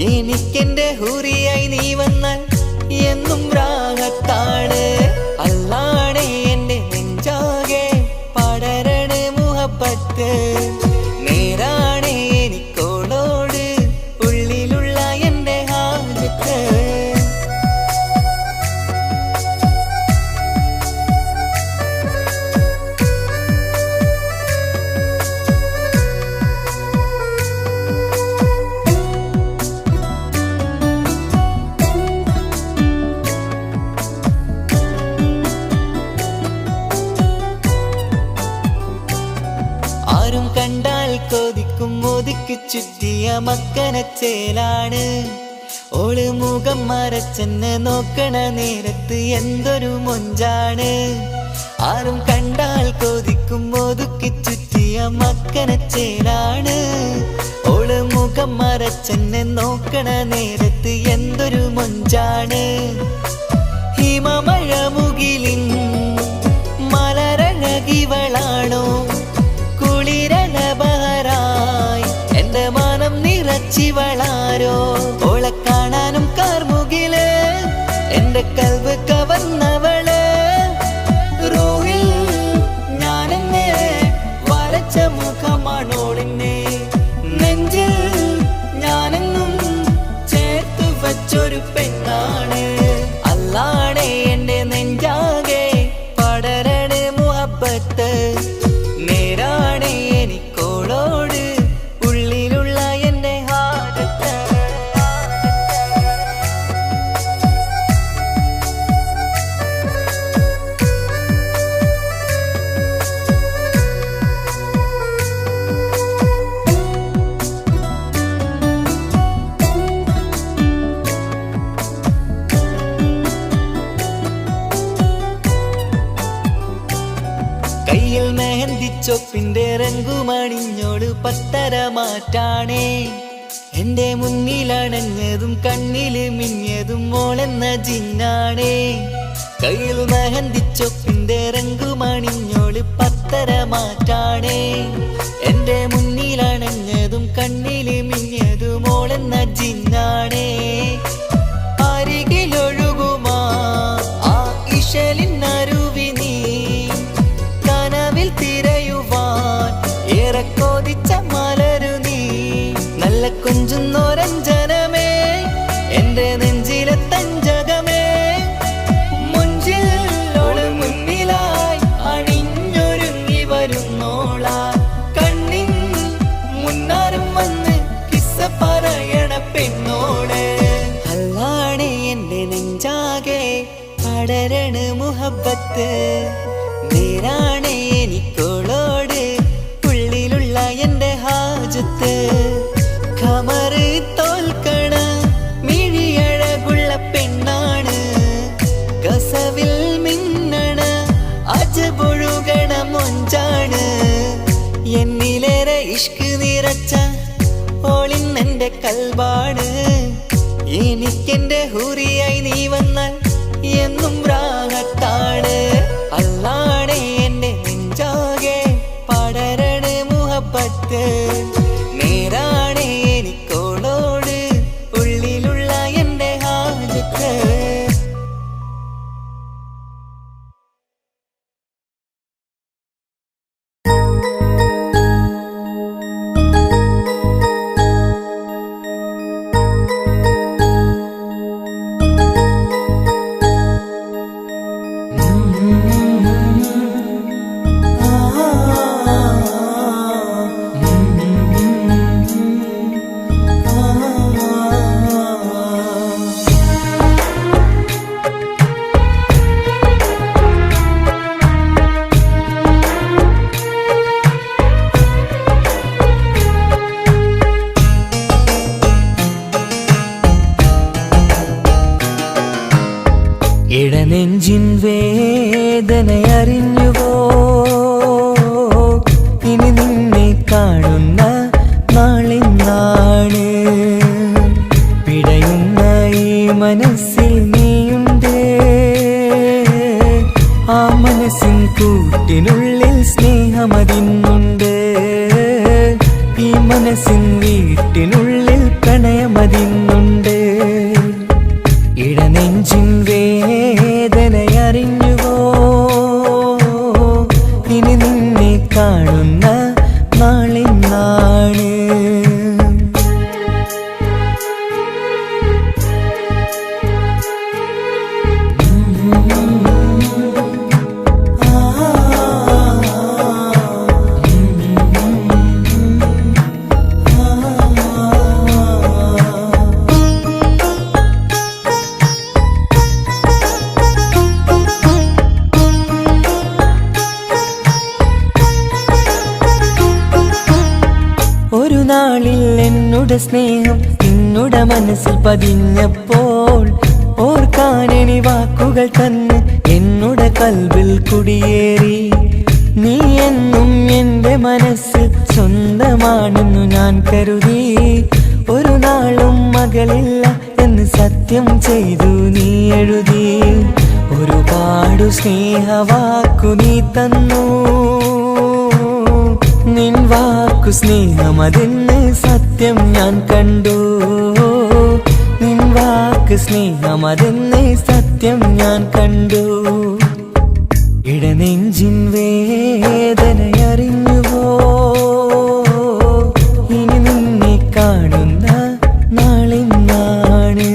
എനിക്കെന്റെ ഹൂറിയായി നീ വന്നാൽ എന്നും രാഗത്താണ് അല്ലാണേ എൻ്റെ നെഞ്ചാകെ പടരണ മുഹബത്ത് നേരാണേ എനിക്കോളോട് ഉള്ളിലുള്ള എൻ്റെ ഹാജത്ത് ഒതുക്കി ചുറ്റിയ മക്കനച്ചേലാണ്. ഓള് മുഖം മറച്ചെന്നെ നോക്കണ നേരത്ത് എന്തൊരു മൊഞ്ചാണ്. ആരും കണ്ടാൽ കൊതിക്കും ഒതുക്കി ചുറ്റിയ മക്കനച്ചേലാണ്. ഓള് മുഖം മറച്ചെന്നെ നോക്കണ നേരത്ത് എന്തൊരു മൊഞ്ചാണ്. ഹിമമഴ മുകിലിൻ മലരഴകിവളാണോ കുളിരന ബഹറായി എന്റെ മാനം നിറച്ചിവളാരോ. ഓളെ കാണാനും കാർമുകില് എന്റെ കൽവ് കവർന്നവള്. റോഹിൽ ഞാനെന്നെ വരച്ച മുഖമാണോളിന്നെ. നെഞ്ചിൽ ഞാനെന്നും ചേർത്ത് വച്ചൊരു പെണ്ണാണ്. അല്ലാണേ എന്റെ നെഞ്ചാകെ പടരണ മുഹബ്ബത്ത്. നേരാണേ എനിക്കോളോട് ഉള്ളിലുള്ള എന്റെ ഹാജത്ത്. കയ്യിൽ മെഹന്തിച്ചൊപ്പിന്റെ രംഗുമണിഞ്ഞോട് പത്തര മാറ്റാണേ. എന്റെ മുന്നിലണഞ്ഞതും കണ്ണില് മിന്നിയതും മോളെന്ന ജിന്നാണേ. കയ്യിൽ മെഹന്തിച്ചൊപ്പിന്റെ രംഗുമണിഞ്ഞോട് പത്തര മാറ്റാണേ. എന്റെ മുന്നിലണഞ്ഞതും കണ്ണില് മിന്നിയതും മോളെന്ന ജിന്നാണേ. അരികിലൊഴുകുമാ ആ ഇശലിനരുവി നീ കനവിൽ തിരയുവാൻ ഏറെ കൊതിച്ച മലരു നീ. നല്ല കുഞ്ചുന്നോരഞ്ജനമേ എന്റെ നെഞ്ചിലെ തഞ്ചകമേ. മുഞ്ചിൽ ഓള് മുന്നിലായി അണിഞ്ഞൊരുങ്ങി വരുന്നോള. കണ്ണിൻ മുന്നാരം വന്ന് കിസ്സ പറയണ പെണ്ണോട്. അല്ലാണേ എന്റെ നെഞ്ചാകെ പടരണ മുഹബ്ബത്ത്. നേരാണേ എനിക്കോളോട് ഉള്ളിലുള്ള എന്റെ ഹാജത്ത്. ഖമറ് തോൽക്കണ മിഴിയഴകുള്ള പെണ്ണാണ്. കസവിൽ മിന്നണ അജബൊഴുകണ മൊഞ്ചാണ്. എന്നിലേറെ ഇഷ്ക് നിറച്ച ഓളിന്നെന്റെ കൽബാണ്. എനിക്കെന്റെ ഹൂറിയായി നീ വന്നാൽ എന്നും രാഗത്താണ്. അല്ലാണേ എന്റെ നെഞ്ചാകെ പടരണ മുഹബ്ബത്ത്. നേരാണേ എനിക്കോളോട് ഉള്ളിലുള്ള എന്റെ ഹാജത്ത്. ഇടനെഞ്ചിൻ വേദനയറിഞ്ഞുവോ ഇനി നിന്നെ കാണുന്ന നാളെന്നാണ്. പിടയുന്ന ഈ മനസ്സിൽ നീയുണ്ട്. ആ മനസ്സിൻ കൂട്ടിനുള്ളിൽ സ്നേഹമതിന്നുണ്ട്. ഈ മനസ്സിൻ വീട്ടിനുള്ളിൽ പ്രണയമതിന്നുണ്ട്. ഇടനെഞ്ചിൻ വേദനയറിഞ്ഞുവോ ഇനി നിന്നെ കാണുന്ന നാളെന്നാണ്. നിന്നുടെ സ്നേഹം നിന്നുടെ മനസ്സിൽ പതിഞ്ഞപ്പോൾ ഓർക്കാനെനി വാക്കുകൾ തന്ന് എന്നുടെ കൽവിൽ കുടിയേറി. നീ എന്നും എന്റെ മനസ്സിൽ സ്വന്തമാണെന്നു ഞാൻ കരുതി. ഒരു നാളും മകളില്ല എന്ന് സത്യം ചെയ്തു നീ എഴുതി. ഒരുപാടു സ്നേഹവാക്കു നീ തന്നു. നിൻ വാക്കു സ്നേഹമതെന്ന് സത്യം ഞാൻ കണ്ടു. നിൻ വാക്ക് സ്നേഹമതെന്ന് സത്യം ഞാൻ കണ്ടു. ഇടനെഞ്ചിൻ വേദനയറിഞ്ഞുവോ? ഇനി നിന്നെ കാണുന്ന നാളിന്നാണ്.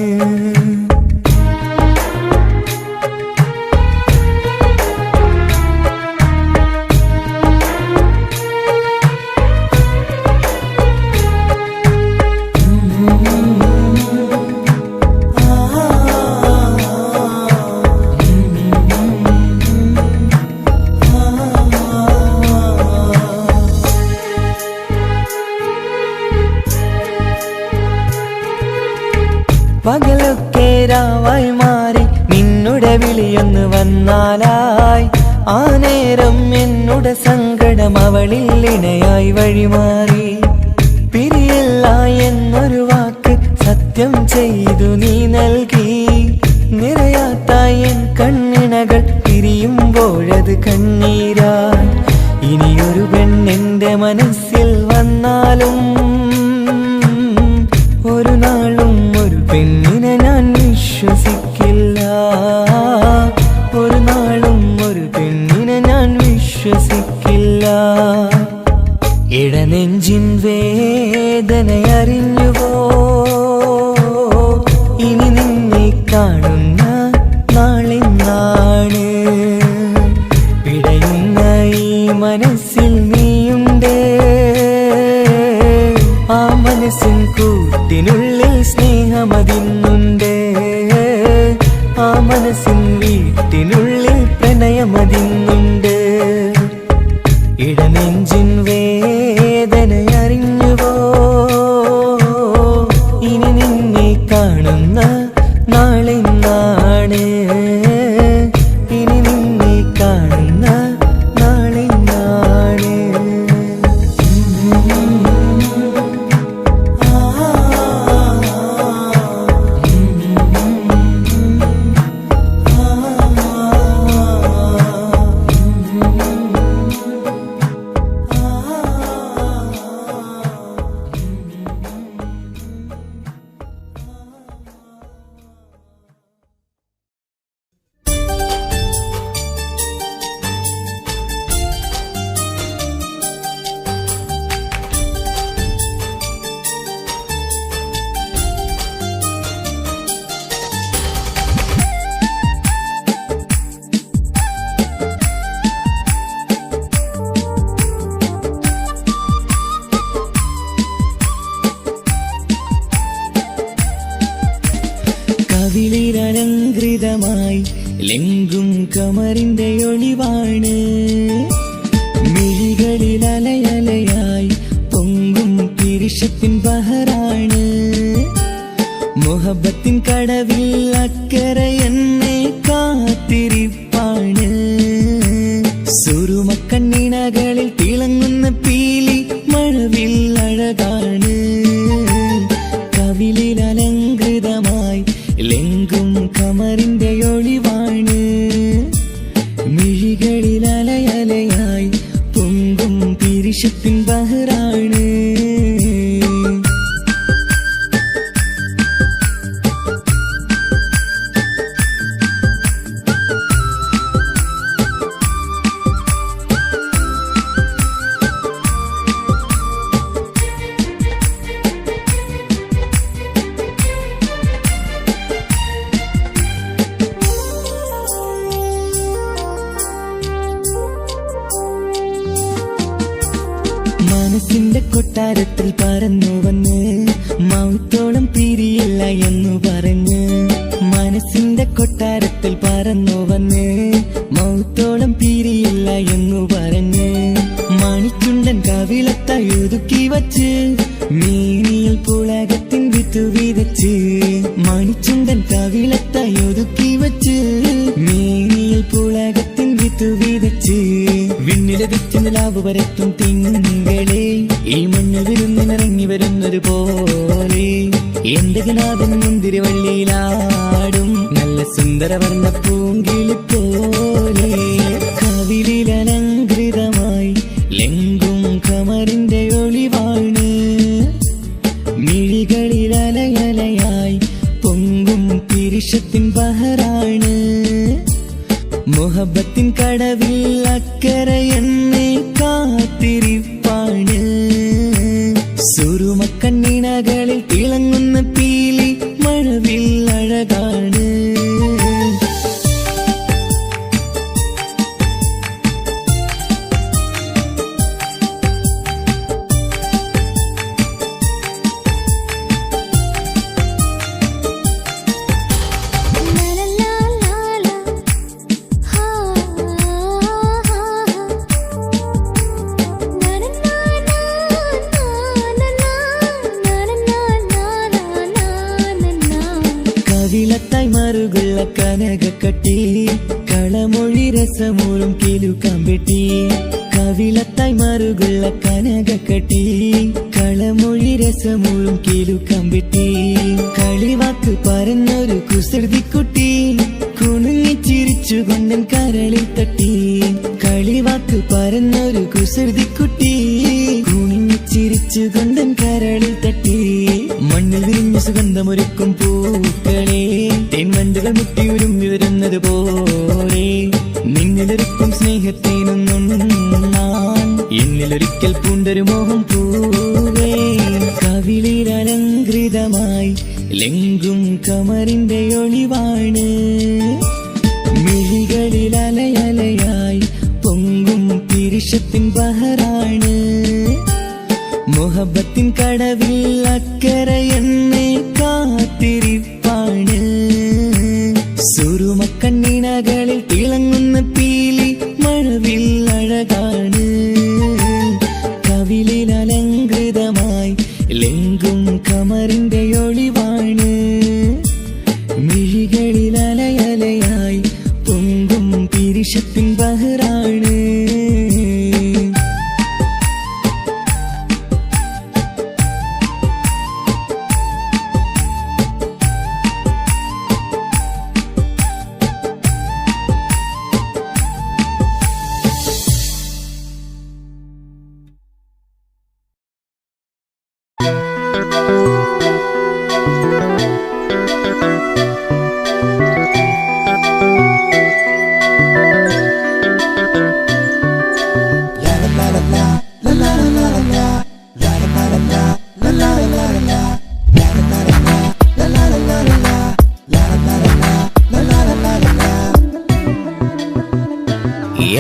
പകലൊക്കെ രാവായി മാറി നിന്നുടെ വിളിയൊന്ന് വന്നാലായി. ആ നേരം എന്നുടെ സങ്കടം അവളിൽ ഇണയായി വഴിമാറി. പിരിയില്ല എന്നൊരു വാക്ക് സത്യം ചെയ്തു നീ നൽകി. നിറയാത്ത എൻ കണ്ണിണകൾ പിരിയുമ്പോഴത് കണ്ണീരായി. ഇനിയൊരു പെണ്ണെന്റെ മനസ്സിൽ വന്നാലും ഒരു നാളും ഒരു പെണ്ണിനെ ഞാൻ വിശ്വസിക്കില്ല. ഒരു നാളും ഒരു പെണ്ണിനെ ഞാൻ വിശ്വസിക്കില്ല. ഇടനെഞ്ചിൻ വേദനയറിഞ്ഞുവോ? ഇനി നിന്നെ കാണുന്ന നാളിന്നാണ്. പിടയുന്ന ഈ മനസ്സിൽ നീയുണ്ട്. ആ മനസ്സിൻ കൂട്ടിനുള്ളിൽ സ്നേഹമതിന്നുണ്ട്. ആ മനസ്സിൻ വീട്ടിനുള്ളിൽ പ്രണയമതിന്നുണ്ട്. ഇടനെഞ്ചിൻ വേദനയറിഞ്ഞുവോ? ഇനി നിന്നെ കാണുന്ന നാളിന്നാണ്. ഇനി നിന്നെ കാണുന്ന നാളിന്നാണ്. കവിളിലലങ്കൃതമായി ലെങ്കും കമറിന്റെ ഒളിവാണ്. മിഴികളിൽ അലയലയായി പൊങ്കും പിരിശത്തിൻ ബഹറാണ്. മുഹബത്തിൻ കടവിൽ അക്കരെ എന്നെ കാത്തിരിപ്പാണ്. സുറുമക്കണ്ണിണകളിൽ തിളങ്ങുന്ന പീലി മഴവിൽ അഴകാണ്. കവിളിൽ അലങ്കൃതമായി ലെങ്കും കമറിന്റെ ഒളിവാണ്. മിഴികളിൽ അലയലയായി പൊങ്കും പിരിശത്തിൻ ബഹറാണ്. മനസ്സിന്റെ കൊട്ടാരത്തിൽ പറന്നു വന്ന് മൗത്തോളം പിരിയില്ല എന്നു പറഞ്ഞ്. മനസ്സിന്റെ കൊട്ടാരത്തിൽ പറന്നു വന്ന് മൗത്തോളം പിരിയില്ല എന്നു പറഞ്ഞ്. മണിച്ചുണ്ടൻ മണിച്ചുണ്ടൻ കവിളത്തായി ഒതുക്കി വച്ച് മേനിയിൽ പുളകത്തിൻ വിത്തു വിതച്ച് മണിച്ചുണ്ടൻ കവിളത്തായി ഒതുക്കി വച്ച് മേനിയിൽ പുളകത്തിൻ വിത്തു വിതച്ച് വിണ്ണിലതിച്ചു നിലാവ് വരത്തും തിങ്കളെ ഈ മണ്ണിൽ വിരുന്നിനിറങ്ങി വരുന്നത് പോലെ എന്റെ ഗനാഥൻ മുന്തിരിവള്ളിയിലാടും നല്ല സുന്ദരവർണ്ണ പൂങ്കിളി പോലെ കവിളിലലങ്കൃതമായി ലെങ്കും കമറിന്റെ ഒളിവാണ് മിഴികളിലലയലയായി പൊങ്കും പിരിശത്തിൻ ബഹറാണ് മുഹബത്തിൻ കടവിൽ അക്കരെ എന്നെ കാത്തിരിപ്പാണ് സുറുമക്കണ്ണിണകളിൽ തിളങ്ങുന്ന പീലി മഴവിൽ അഴകാണ് കവിളത്തായി മറുകുള്ള കനകക്കട്ടി കളമൊഴി രസമൂറും കിലുക്കാമ്പെട്ടി കവിളത്തായി മറുകുള്ള കനകക്കട്ടി കളമൊഴി രസമൂറും കിലുക്കാമ്പെട്ടി കളിവാക്ക് പറഞ്ഞൊരു കുസൃതിക്കുട്ടി കുണുങ്ങിച്ചിരിച്ചു കൊണ്ടൻ കരളിൽ തട്ടി കളിവാക്ക് പറഞ്ഞൊരു കുസൃതിക്കുട്ടി കുണുങ്ങിച്ചിരിച്ചു കൊണ്ടൻ കരളിൽ തട്ടി മണ്ണിൽ വിരിഞ്ഞ സുഗന്ധമൊരുക്കും പൂക്കളെ തേൻവണ്ടുകൾ മുട്ടിയുരുമ്പി വരുന്നത് പോലെ നിന്നിലൊരുക്കും സ്നേഹത്തേനൊന്നും എന്നിലൊരിക്കൽ പൂണ്ടൊരു മോഹം പൂവേ കവിളിൽ അലങ്കൃതമായി ലെങ്കും കമറിന്റെ ഒളിവാണ് മിഴികളിൽ അലയലയായി പൊങ്കും പിരിശത്തിൻ ബഹറാണ് മുഹബത്തിൻ കടവിൽ അക്കരെ എന്നെ കാത്തിരിപ്പാണ് സുറുമക്കണ്ണിണകളിൽ തിളങ്ങുന്ന പീലി മഴവിൽ അഴകാണ് കവിളിൽ അലങ്കൃതമായി ലെങ്കും കമറിന്റെ ഒളിവാണ് മിഴികളിൽ അലയലയായി പൊങ്കും പിരിശത്തിൻ ബഹറാണ്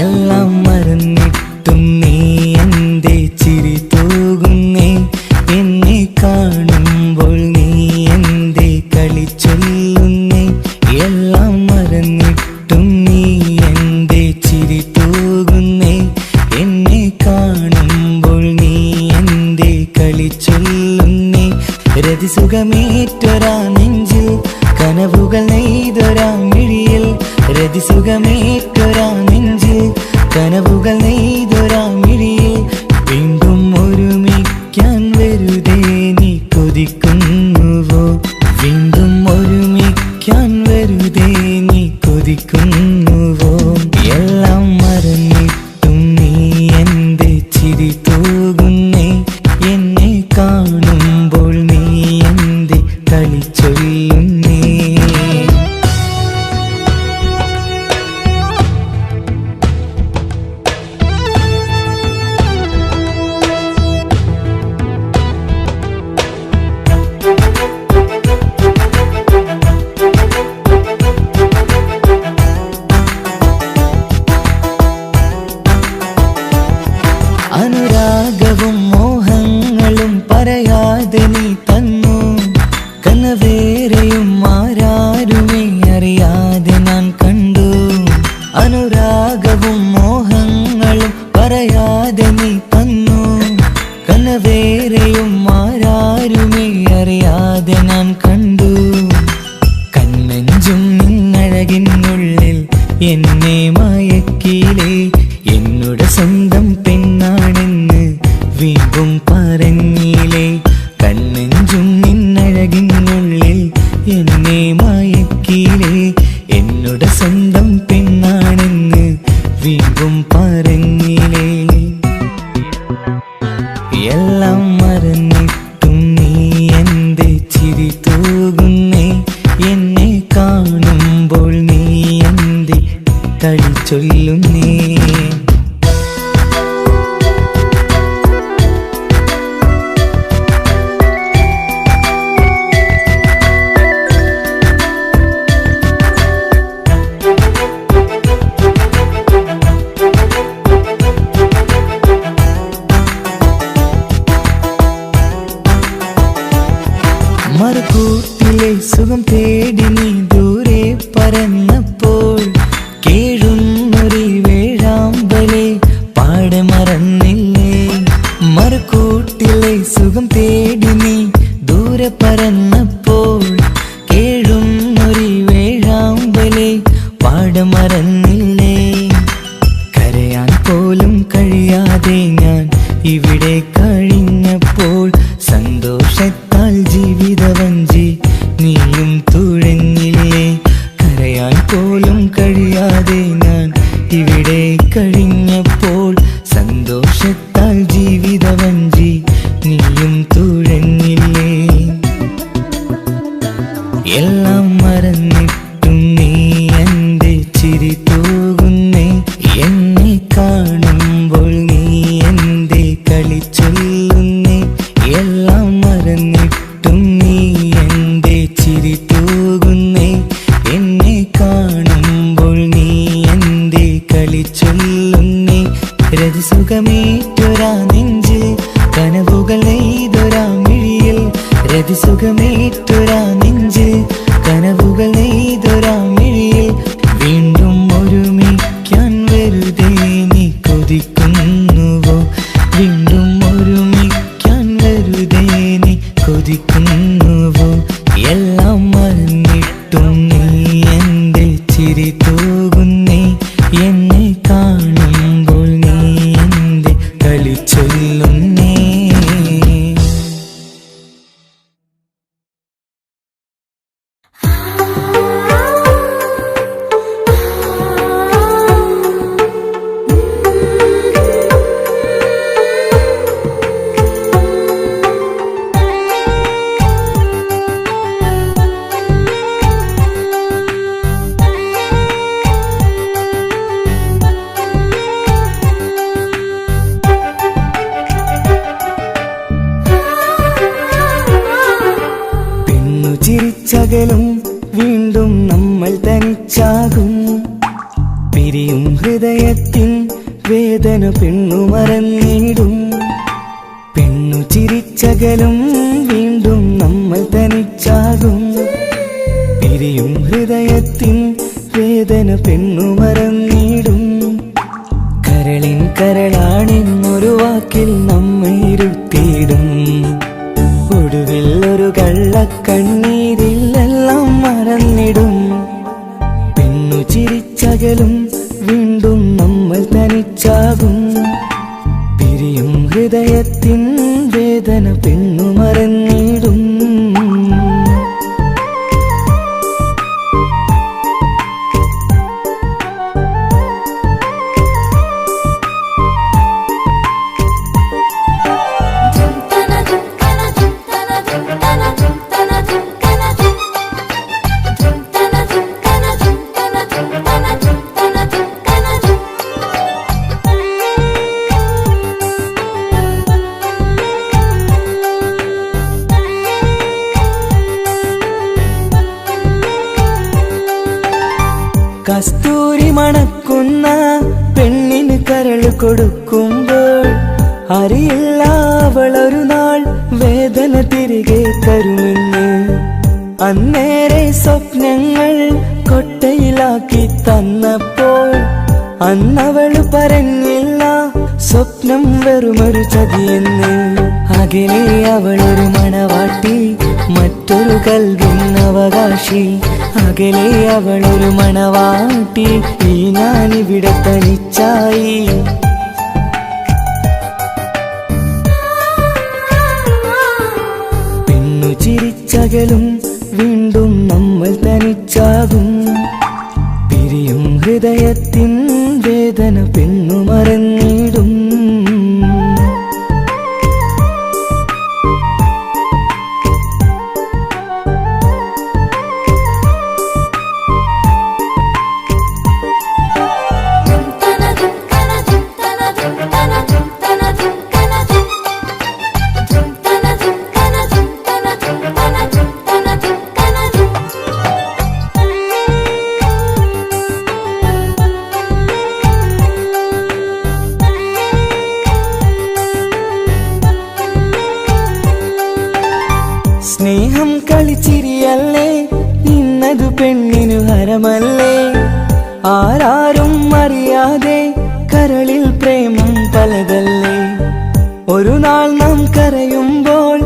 എല്ലാം മറന്നിട്ടും നീ എന്റെ ചിരി തൂകുന്നേ എന്നെ കാണുമ്പോൾ നീ എന്റെ കളി ചൊല്ലുന്നേ എല്ലാം മറന്നിട്ടും നീ എന്റെ ചിരി തൂകുന്നേ എന്നെ കാണുമ്പോൾ നീ എന്റെ കളി ചൊല്ലുന്നേ രതിസുഖമേറ്റൊരാ നെഞ്ചിൽ കനവുകൾ നെയ്തൊരാ മിഴിയിൽ രതിസുഖമേറ്റൊരാ നെഞ്ചിൽ കനവുകൾ നെയ്തൊരാ മിഴിയിൽ വീണ്ടും ഒരുമിക്കാൻ വെറുതെ നീ കൊതിക്കുന്നുവോ വീണ്ടും ഒരുമിക്കാൻ വെറുതെ നീ കൊതിക്കുന്നുവോ എല്ലാം മറന്നിട്ടും നീ എന്റെ ചിരി തൂകുന്നേ എന്നെ കാണുമ്പോൾ നീ എന്റെ കളി ചൊല്ലുന്നേ വീണ്ടും പറഞ്ഞില്ലേ എല്ലാം മറന്നിട്ടും നീ എന്റെ ചിരി തൂകുന്നേ എന്നെ കാണുമ്പോൾ നീ എന്റെ കളി ചൊല്ലുന്നേ മറുകൂട്ടിലെ സുഖം തേടി നീ ദൂരെ പറന്നപ്പോൾ കേഴുന്നൊരു വേഴാമ്പലെ പാടെ മറന്നില്ലേ മറുകൂട്ടിലെ സുഖം തേടി നീ ദൂരെ പറന്നപ്പോൾ കേഴുന്നൊരു വേഴാമ്പലെ പാടെ മറന്നില്ലേ കരയാൻ പോലും കഴിയാതെ ഞാൻ ഇവിടെ കഴിഞ്ഞപ്പോൾ സന്തോഷത്താൽ ജീവിതവഞ്ചി നീയും തുഴഞ്ഞില്ലേ കരയാൻ പോലും കഴിയാതെ ഞാൻ ഇവിടെ കഴിഞ്ഞപ്പോൾ സന്തോഷത്താൽ ജീവിതവഞ്ചി നീയും തുഴഞ്ഞില്ലേ എല്ലാം മറന്നിട്ടും നീ എന്റെ ചിരി തൂകുന്നേ എന്നെ കാണുമ്പോൾ നീ എന്റെ കളി ചൊല്ലുന്നേ എല്ലാം മറന്നിട്ടും നീ എന്റെ ചിരി തൂകുന്നേ എന്നെ കാണുമ്പോൾ നീ എന്റെ കളി ചൊല്ലുന്നേ രതിസുഖമേറ്റൊരാ നെഞ്ചിൽ കനവുകൾ നെയ്തൊരാ മിഴിയിൽ രതിസുഖമേറ്റൊരാ നെഞ്ചിൽ കനവുകൾ നെയ്തൊരാ മിഴിയിൽ വീണ്ടും ഒരുമിക്കാൻ വെറുതെ നീ കൊതിക്കുന്നുവോ വീണ്ടും ഒരുമിക്കാൻ വെറുതെ നീ കൊതിക്കുന്നുവോ എല്ലാം മറന്നിട്ടും നീ എന്റെ ചിരി തൂകുന്നേ എന്നെ കാണുമ്പോൾ നീ എന്റെ കളി ചൊല്ലുന്നേ ചിരിച്ചകലും വീണ്ടും നമ്മൾ തനിച്ചാകും പിരിയും ഹൃദയത്തിൻ വേദന പെണ്ണു മറന്നിടും പെണ്ണു ചിരിച്ചകലും വീണ്ടും നമ്മൾ തനിച്ചാകും പിരിയും ഹൃദയത്തിൻ വേദന പെണ്ണു മറന്നിടും കരളിൻ കരളാണെന്നൊരു വാക്കിൽ നമ്മെ ഇരുത്തിയിടും ഒടുവിൽ ഒരു കള്ളക്കണ്ണീരിലെല്ലാം മറന്നിടും പെണ്ണു ചിരിച്ചകലും വീണ്ടും നമ്മൾ തനിച്ചാകും പിരിയും ഹൃദയത്തിൻ വേദന പെണ്ണു മറന്നിടും കസ്തൂരി മണക്കുന്ന പെണ്ണിന് കരൾ കൊടുക്കുമ്പോൾ അറിയില്ല അവളൊരു നാൾ വേദന തിരികെ തരുമെന്ന് അന്നേരെ സ്വപ്നങ്ങൾ കൊട്ടയിലാക്കി തന്നപ്പോൾ അന്നവള് പറഞ്ഞില്ല സ്വപ്നം വെറുമൊരു ചതിയെന്ന് അകലെ അവളൊരു മണവാട്ടി മറ്റൊരു കൽവിൻ അവകാശി അകലെ അവളൊരു മണവാട്ടി ഈ ഞാനിവിടെ തനിച്ചായി പെണ്ണു ചിരിച്ചകലും വീണ്ടും നമ്മൾ തനിച്ചാകും പിരിയും ഹൃദയത്തിൻ വേദന വേദന പെണ്ണു മറന്നിടും. സ്നേഹം കളിച്ചിരിയല്ലേ, ഇന്നതു പെണ്ണിനു ഹരമല്ലേ. ആരാരും അറിയാതെ കരളിൽ പ്രേമം പലതല്ലേ. ഒരു നാൾ നാം കരയുമ്പോൾ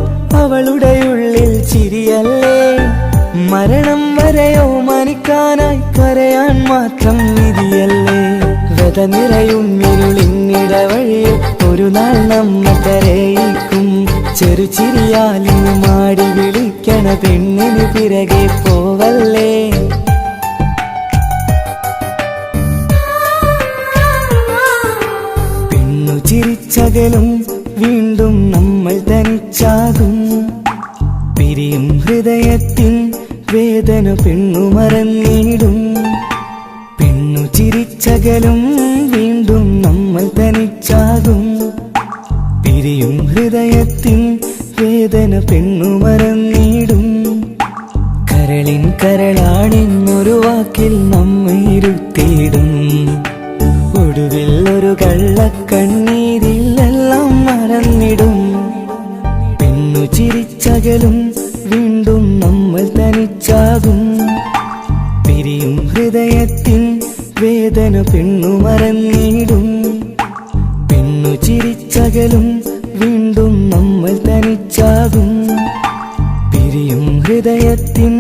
അവളുടെ ഉള്ളിൽ ചിരിയല്ലേ. മരണം വരെയോ മനിക്കാനായി കരയാൻ മാത്രം വിധിയല്ലേ. വ്യത നിറയും ഇരുളിന്നിടവഴിയിൽ ഒരു നാൾ നമ്മ കരയിക്കും. ചെറുചിരിയാലിന് മാടി വിളിക്കണ പെണ്ണിന് പിറകെ പോവല്ലേ. പെണ്ണു ചിരിച്ചകലും വീണ്ടും നമ്മൾ തനിച്ചാകും. പിരിയും ഹൃദയത്തിൻ വേദന പെണ്ണു മറന്നിടും. പെണ്ണു ചിരിച്ചകലും വീണ്ടും നമ്മൾ തനിച്ചാകും. പിരിയും ഹൃദയത്തിൻ വേദന പെണ്ണു മറന്നിടും. കരളിൻ കരളാണിന്നൊരു വാക്കിൽ നമ്മെ ഇരുത്തിയിടും. ഒടുവിൽ ഒരു കള്ളക്കണ്ണീരിൽ എല്ലാം മറന്നിടും. പെണ്ണു ചിരിച്ചകലും വീണ്ടും നമ്മൾ തനിച്ചാകും. പിരിയും ഹൃദയത്തിൻ വേദന പെണ്ണു മറന്നിടും. പെണ്ണു ചിരിച്ചകലും വീണ്ടും നമ്മൾ തനിച്ചാകും. പിരിയും ഹൃദയത്തിൻ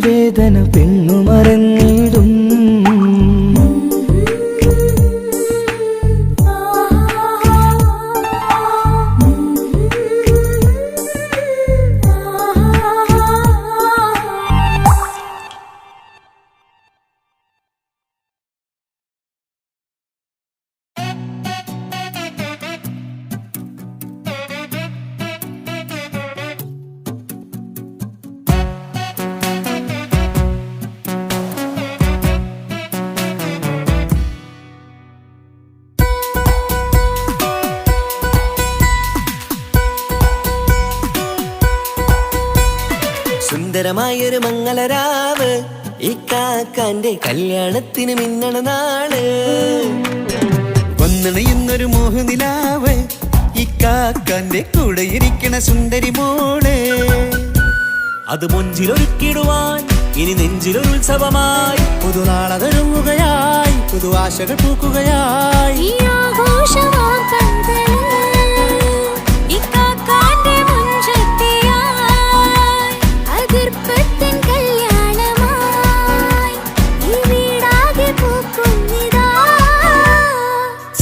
വേദന പെണ്ണു മറന്നിടും. സുന്ദരമായൊരു മംഗളരാവ്, ഈ കാക്കാന്റെ കല്യാണത്തിന് മിന്നണ നാള്. വന്നണയുന്നൊരു മോഹനിലാവ്, ഈ കാക്കാന്റെ കൂടെ ഇരിക്കണ സുന്ദരി മോള്. അത് മൊഞ്ചിലൊരുക്കിടുവാൻ ഇനി നെഞ്ചിലൊരുത്സവമായി. പുതുനാളതൊരുങ്ങുകയായി, പുതുവാശകൾ പൂക്കുകയായി. ഈ ആഘോഷമാം കൺകളിൽ ഇക്കാക്കാന്റെ മുൻചെത്തിയായി. അതിർപ്പത്തിൻ കല്യാണമായി ഈ വീടാകെ പൂക്കുന്നിതാ.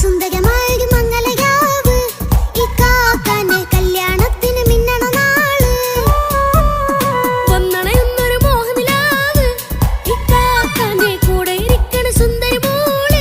സുന്ദരമായൊരു മംഗളരാവ്, ഈ കാക്കാന്റെ കല്യാണത്തിന് മിന്നണ നാള്. വന്നണയുന്നൊരു മോഹനിലാവ്, ഇക്കാക്കാന്റെ കൂടെ ഇരിക്കണ സുന്ദരി മോള്.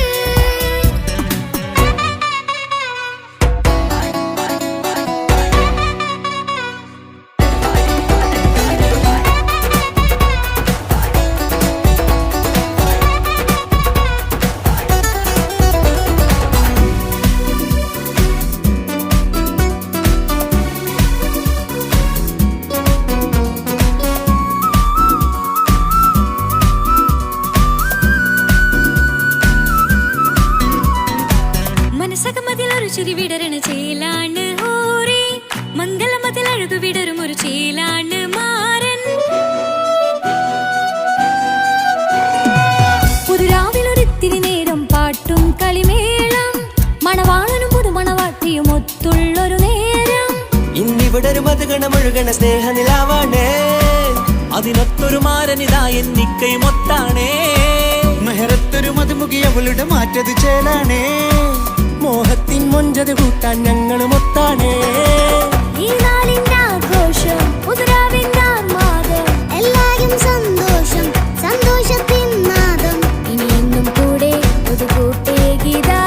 മനസകമതിലൊരു ചിരി വിടരണ ചേലാണ് ഹോറി. മംഗളമതിൽ അഴകു വിടരും ഒരു ചേലാണ് മാരൻ. പുതുരാവിലൊരിത്തിരി നേരം പാട്ടും കളിമേളം, മണവാളനും പുതുമണവാട്ടിയും ഒത്തുള്ളൊരു നേരം. ഇന്നിവിടെ ഒരു മധുഗണമൊഴുകണ സ്നേഹനിലാവാണേ. അതിനൊത്തൊരു മാരനിതാ എന്നിക്കയും ഒത്താണേ. മെഹറത്തൊരു മധുമുഖി അവളുടെ മാറ്റത് ചേലാണേ. മോഹത്തിൻ മൊഞ്ചത് കൂട്ടാൻ ഞങ്ങളും ഒത്താണേ. ഈ നാളിന്റെ ആഘോഷം, പുതുരാവിന്റെ ആർമാദം, എല്ലാരും സന്തോഷം, സന്തോഷത്തിൻ നാദം. ഇനിയെന്നും കൂടെ പുതുകൂട്ടേ ഗീതാ.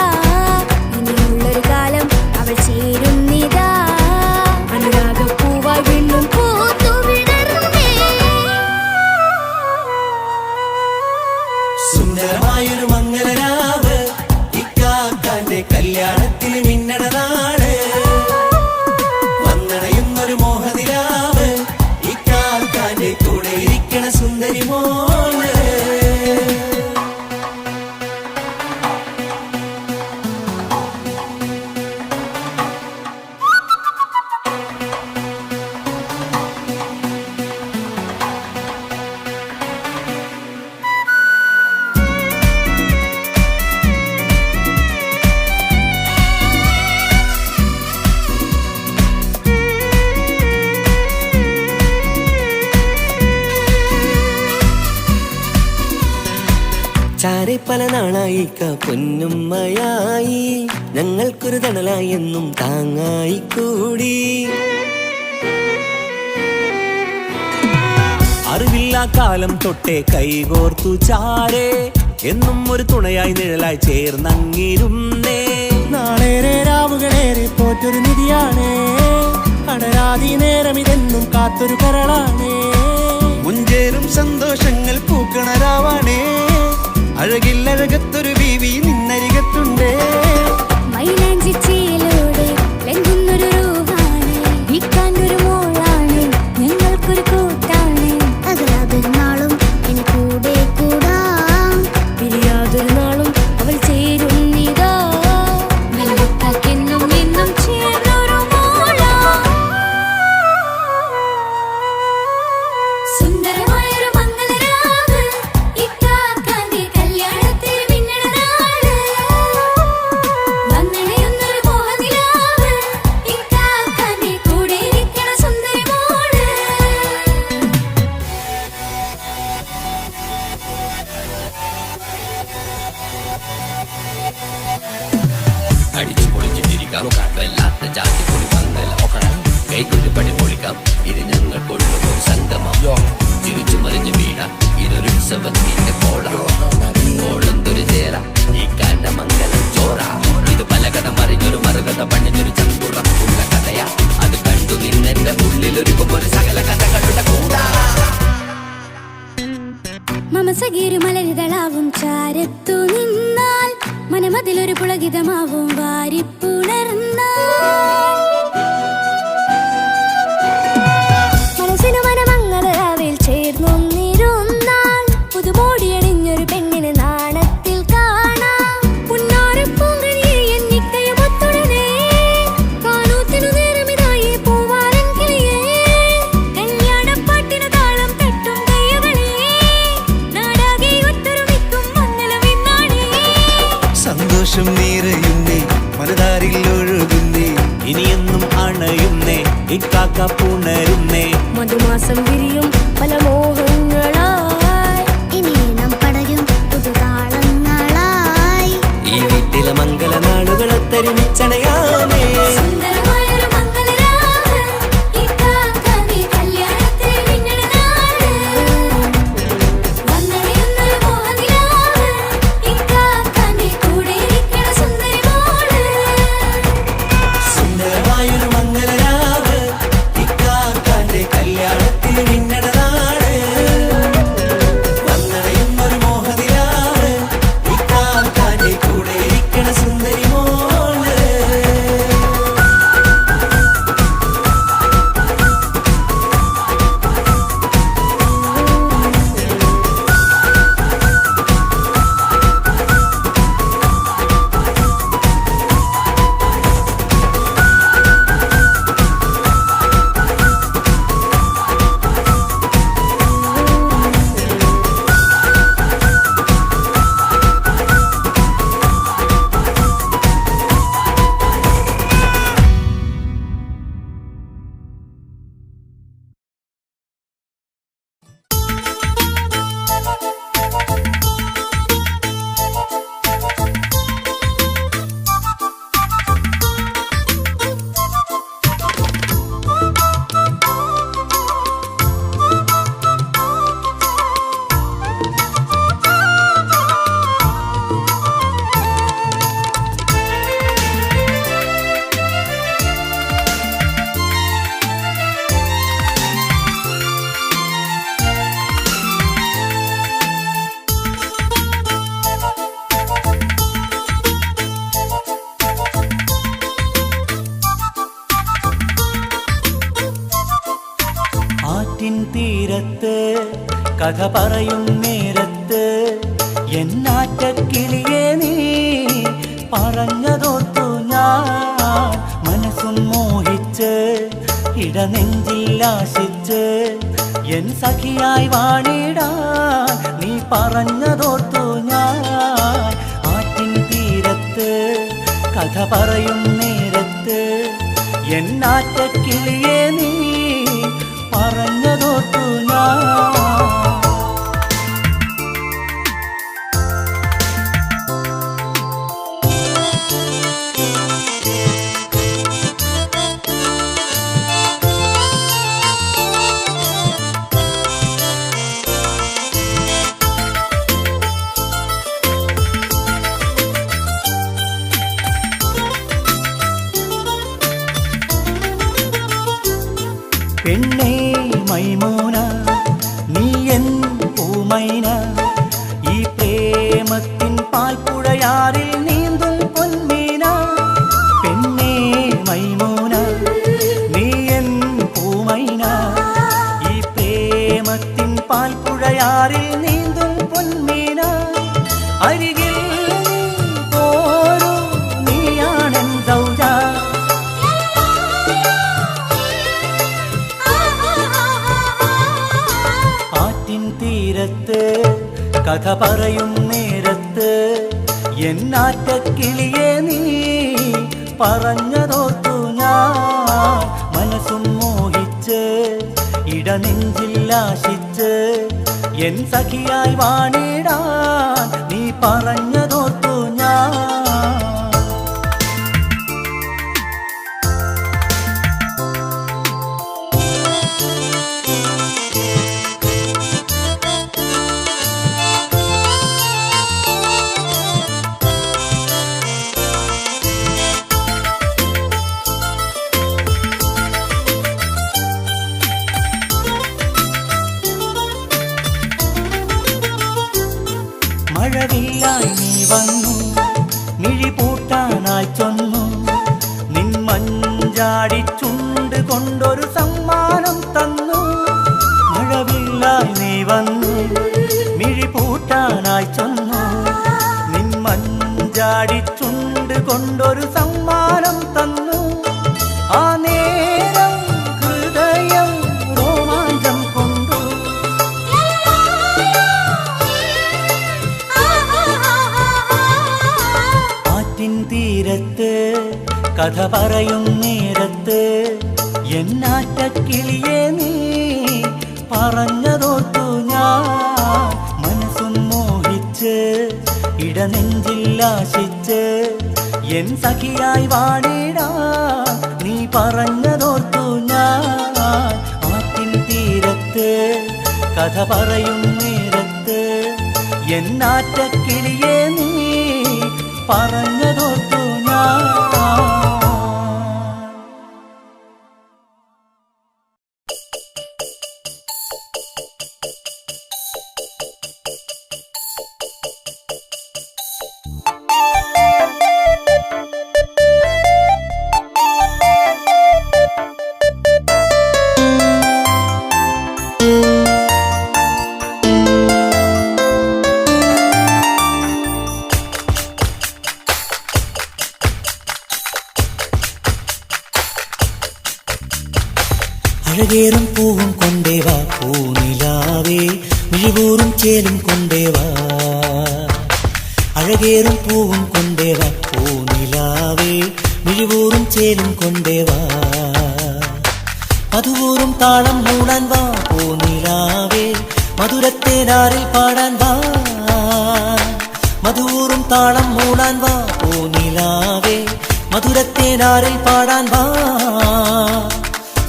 പാരെ പല നാളായി പൊന്നുമ്മയായി ഞങ്ങൾക്കൊരു തണലായി എന്നും താങ്ങായി കൂടി. അറിവില്ലാ കാലം തൊട്ടേ കൈകോർത്തു ചാരേ എന്നും ഒരു തുണയായി നിഴലായി ചേർന്നങ്ങിരുന്നേ. നാളേറെ രാവുകളേറെ പോറ്റൊരു നിധിയാണേ, അടരാതി നേരം ഇതെന്നും കാത്തൊരു കരളാണേ. മുഞ്ചേരും സന്തോഷങ്ങൾ പൂക്കണരാവാണേ, അഴകില്ലഴകത്തൊരു ബീവി നിന്നരികത്തുണ്ടേ. മൈലാഞ്ചിച്ചേലോടെ ലംഘുന്നൊരു രൂപാണ്, വിൽക്കാനൊരു മോളാണ്, ഞങ്ങൾക്കൊരു കൂട്ടാണ്. അകലാതൊരു നാളും ഇനി കൂടെ കൂടാം, പിരിയാതൊരു നാളും അവൾ ചേരുന്നിതാ. എന്നും എന്നും ചേർന്നൊരു മോള. സുന്ദരമായൊരു മംഗളരാവ്, ഇക്കാക്കാന്റെ കല്യാണത്തിൽ മിന്നണ നാള്. വന്നണയുന്നൊരു മോഹനിലാവ്, ഇക്കാക്കാന്റെ കൂടെ ഇരിക്കണ സുന്ദരി മോള്. അടിച്ചു പൊളിച്ചിട്ടിരിക്കാം, വല്ലാത്ത ജാതി പൊളി മംഗല ഒക്കണം, കൈകൊണ്ട് പണി പൊളിക്കാം, ഇത് ഞങ്ങൾ കൊണ്ടുപോകും സംഗമം. തിരിച്ചു മറിഞ്ഞു വീണ ഇതൊരു ഉത്സവത്തിന്റെ കോളന്തൊരു ചേര ഈ കാന്റെ മംഗലം ചോറ. ഇത് പല കഥ മറിഞ്ഞൊരു മറുകഥ പണിഞ്ഞൊരു ചങ്കുറപ്പുള്ള കഥയാ, അത് കണ്ടു നിന്നെന്റെ ഉള്ളിലൊരുക്കും ഒരു സകല കഥകളുടെ കൂടാ. മമസഗീരു മലരിതളാവും ചാരത്തു നിന്നാൽ, മനമതിലൊരു പുളകിതമാവും വാരിപ്പുണർന്നാൽ. മനസ്സിനു മനമംഗളരാവിൽ ചേർന്നൊന്നിരുന്നാൽ, പുതുമോടിയണിഞ്ഞൊരു പെണ്ണിന് നാണത്തിൽ കാണാം. പുന്നാരപ്പൂങ്കണിയെ എന്നിക്കയുമൊത്തുടനെ, കാനൂത്തിനു നേരമിതായി പൂവാലൻ കിളിയേ. കല്യാണപ്പാട്ടിനു താളം തട്ടും കയ്യുകളെ, നാടാകെ ഒത്തൊരുമിക്കും മംഗളമെന്നാണേ. സന്തോഷം നിറയുന്നേ മനതാരിൽ ഒഴുകുന്നേ, ഇനിയെന്നും അണയുന്നേ ഇക്കാക്ക പുണരുന്നേ. മധുമാസം വിരിയും പല മോഹങ്ങളായി, ഇനി നാം പടരും പുതുതാളങ്ങളായി. ഈ വീട്ടിലെ മംഗല നാളുകളൊത്തരുമിച്ചണയാമേ. സുന്ദരമായൊരു മംഗളരാവ്, ഇക്കാക്കാന്റെ കല്യാണത്തിൽ മിന്നണ നാള്. വന്നണയുന്നൊരു മോഹനിലാവ്, ഇക്കാക്കാന്റെ കൂടെ ഇരിക്കണ സുന്ദരി മോള്. സുന്ദരമായൊരു മംഗലരാവ്, ഇക്കാക്കാന്റെ കല്യാണത്തിൽ മിന്നണ നാട്. വന്നണയുന്നൊരു മോഹനിലാവ്, ഇക്കാക്കാന്റെ കൂടെ ഇരിക്കണ സുന്ദരി മോള്. ആറ്റിൻ തീരത്ത് കഥ പറയും നേരത്ത്, എന്നാറ്റക്കിളിയെ നീ പറഞ്ഞതോർത്തു ഞാൻ. മനസ്സും മോഹിച്ച് ഇടനെഞ്ചിൽ ആശിച്ച്, എൻ സഖിയായി വാണിടാൻ നീ പറഞ്ഞതോർത്തു ഞാൻ. ആറ്റിൻ തീരത്ത് കഥ പറയും നേരത്ത്, എന്നാറ്റക്കിളിയെ നീ പറഞ്ഞതോർത്തു ഞാൻ. പെണ്ണേ മൈമൂന നീ എൻ പൂമൈന ഈ പ്രേമത്തിൻ പാൽപ്പുഴയാറിൽ നീന്തും പൊന്മീന പെണ്ണേ മൈമൂന നീ എൻ പൂമൈന ഈ പ്രേമത്തിൻ പാൽപ്പുഴയാറിൽ നീന്തും പൊന്മീന അരികിൽ നീ പോരൂ നീയാണെൻ സൗജ ആറ്റിൻ തീരത്ത് കഥ പറയും നേരത്ത് എന്നാറ്റക്കിളിയെ നീ പറഞ്ഞതോർത്തു ഞാൻ മനസ്സും മോഹിച്ച് ഇടനെഞ്ചിൽ ആശിച്ച് എൻ സഖിയായി വാണിടാൻ നീ പറഞ്ഞതോർത്തു ഞാൻ മഴവില്ലായി നീ വന്നു മിഴി പൂട്ടാനായി ചൊന്നു നിൻ മഞ്ചാടി ചുണ്ട് കൊണ്ടൊരു സമ്മാനം തന്നു മഴവില്ലായി നീ വന്നു മിഴി പൂട്ടാനായി ചൊന്നു നിൻ മഞ്ചാടി ചുണ്ട് കൊണ്ടൊരു സമ്മാനം തന്നു ആ നേരം ഹൃദയം രോമാഞ്ചം കൊണ്ടു തീരത്ത് കഥ പറയും നേരത്ത് എന്നാറ്റക്കിളിയെ നീ പറഞ്ഞതോർത്തു ഞാൻ മനസ്സും മോഹിച്ച് ഇടനെഞ്ചിൽ ആശിച്ച് എൻ സഖിയായി വാണിടാൻ നീ പറഞ്ഞതോർത്തു ഞാൻ ആറ്റിൻ തീരത്ത് കഥ പറയും നേരത്ത് എന്നാറ്റക്കിളിയെ നീ പറഞ്ഞതോർത്തു ഞാൻ അഴകേറും പൂവും കൊണ്ടേവാ പൂനിലാവേ മിഴികൂറും ചേലും കൊണ്ടേവാ അഴകേറും പൂവും കൊണ്ടേവാ പൂനിലാവേ മിഴികൂറും ചേലും കൊണ്ടേവാ മധുകൂറും താളം മൂടാൻ വാ പൂനിലാവേ മധുരത്തേനാറിൽ പാടാൻ വാ മധുകൂറും താളം മൂടാൻ വാ പൂനിലാവേ മധുരത്തേനാറിൽ പാടാൻ വാ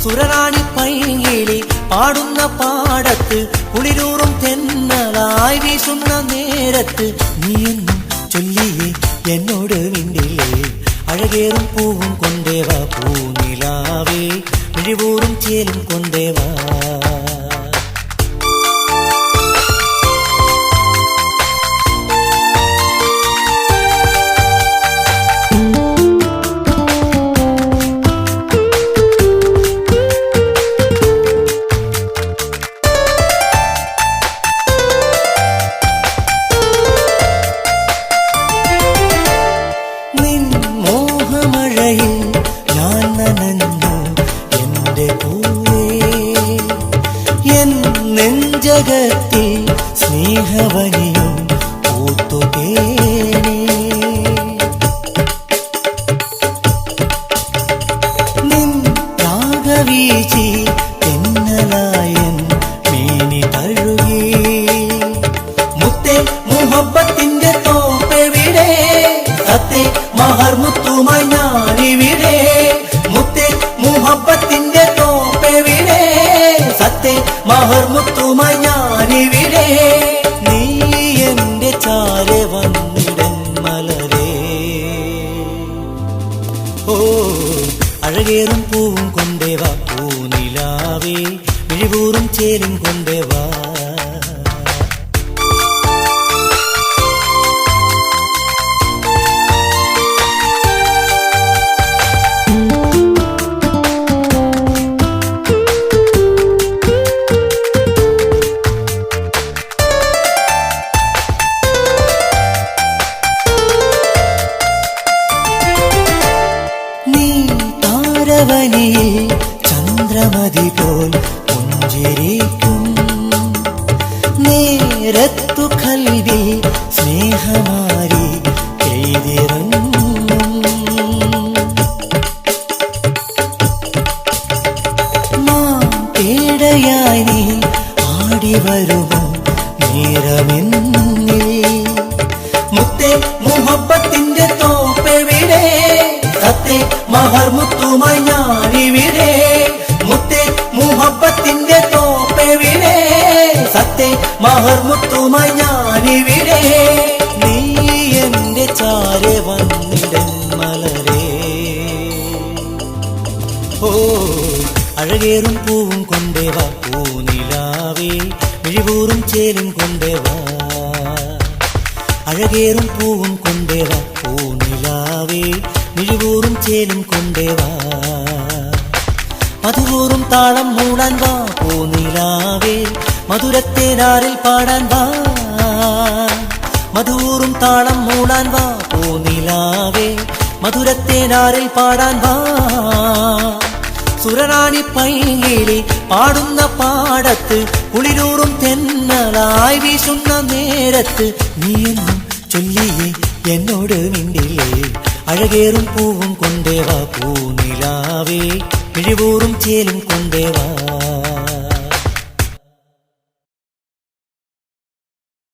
സുരറാണി പൈകിളി പാടുന്ന പാടത്ത് കുളിരൂറും തെന്നലായി വീശുന്ന നേരത്ത് നീ എന്നും ചൊല്ലിയേ എന്നോട് മിണ്ടില്ലേ അഴകേറും പൂവും കൊണ്ടേവാ പൂനിലാവേ മിഴിവൂറും ചേലും കൊണ്ടേവാ നെഞ്ചകത്തിൽ സ്നേഹവനിയും പൂത്തുതേനേ നിൻ രാഗവീചി തെന്നലായൻ മേനി തഴുകി മുത്തേ മുഹബത്തിന്റെ തോപ്പെവിടെ സത്തേ മഹർമുത്തുമായി ഞാനിവിടെ മുത്തേ മുഹബത്തിന്റെ തോപ്പെവിടെ സത്തേ മഹർമുത്തുമായി ഞാനിവിടെ നീ എന്റെ ചാരെ വന്നിടൻ മലരേ ഓ അഴകേറും പൂവും കൊണ്ടേവാ പൂനിലാവേ മിഴിവൂറും ചേലും കൊണ്ടേവാ താരവനിയിൽ ചന്ദ്രമതി പോൽ പുഞ്ചിരിക്കും നേരത്തു കൽവി സ്നേഹമാരി എഴുതിറങ്ങും പേടയായി നീ ആടി വരുമോ നേരമെന്നിൽ മുത്തേ മുഹബത്തിന്റെ തോപ്പെവിടെ സത്തേ മഹർ മുത്തുമായി ഞാനിവിടെ മുത്തേ മുഹബത്തിന്റെ തോപ്പെവിടെ സത്തേ മഹർ മുത്തുമായി ഞാനിവിടെ നീ എന്റെ ചാരെ വന്നിടൻ മലരേ ഓ അഴകേറും പൂവും കൊണ്ടേവാ പൂനിലാവേ മിഴിവൂറും ചേലും കൊണ്ടേവാ അഴകേറും പൂവും കൊണ്ടേവാ പൂനിലാവേ മിഴിവൂറും ചേലും കൊണ്ടേവാ മധുവൂറും താളം മൂടാൻ വാ പൂനിലാവേ മധുരത്തേനാറിൽ പാടാൻ വാ മധുവൂറും താളം മൂടാൻ വാ പൂനിലാവേ മധുരത്തേനാറിൽ പാടാൻ വാ സുരറാണി പൈകിളി പാടുന്ന പാടത്ത് കുളിരൂറും തെന്നലായി വീശുന്ന നേരത്ത് നീ എന്നും ചൊല്ലിയേ എന്നോട് മിണ്ടില്ലേ അഴകേറും പൂവും കൊണ്ടേവാ പൂനിലാവേ മിഴിവൂറും ചേലും കൊണ്ടേവാ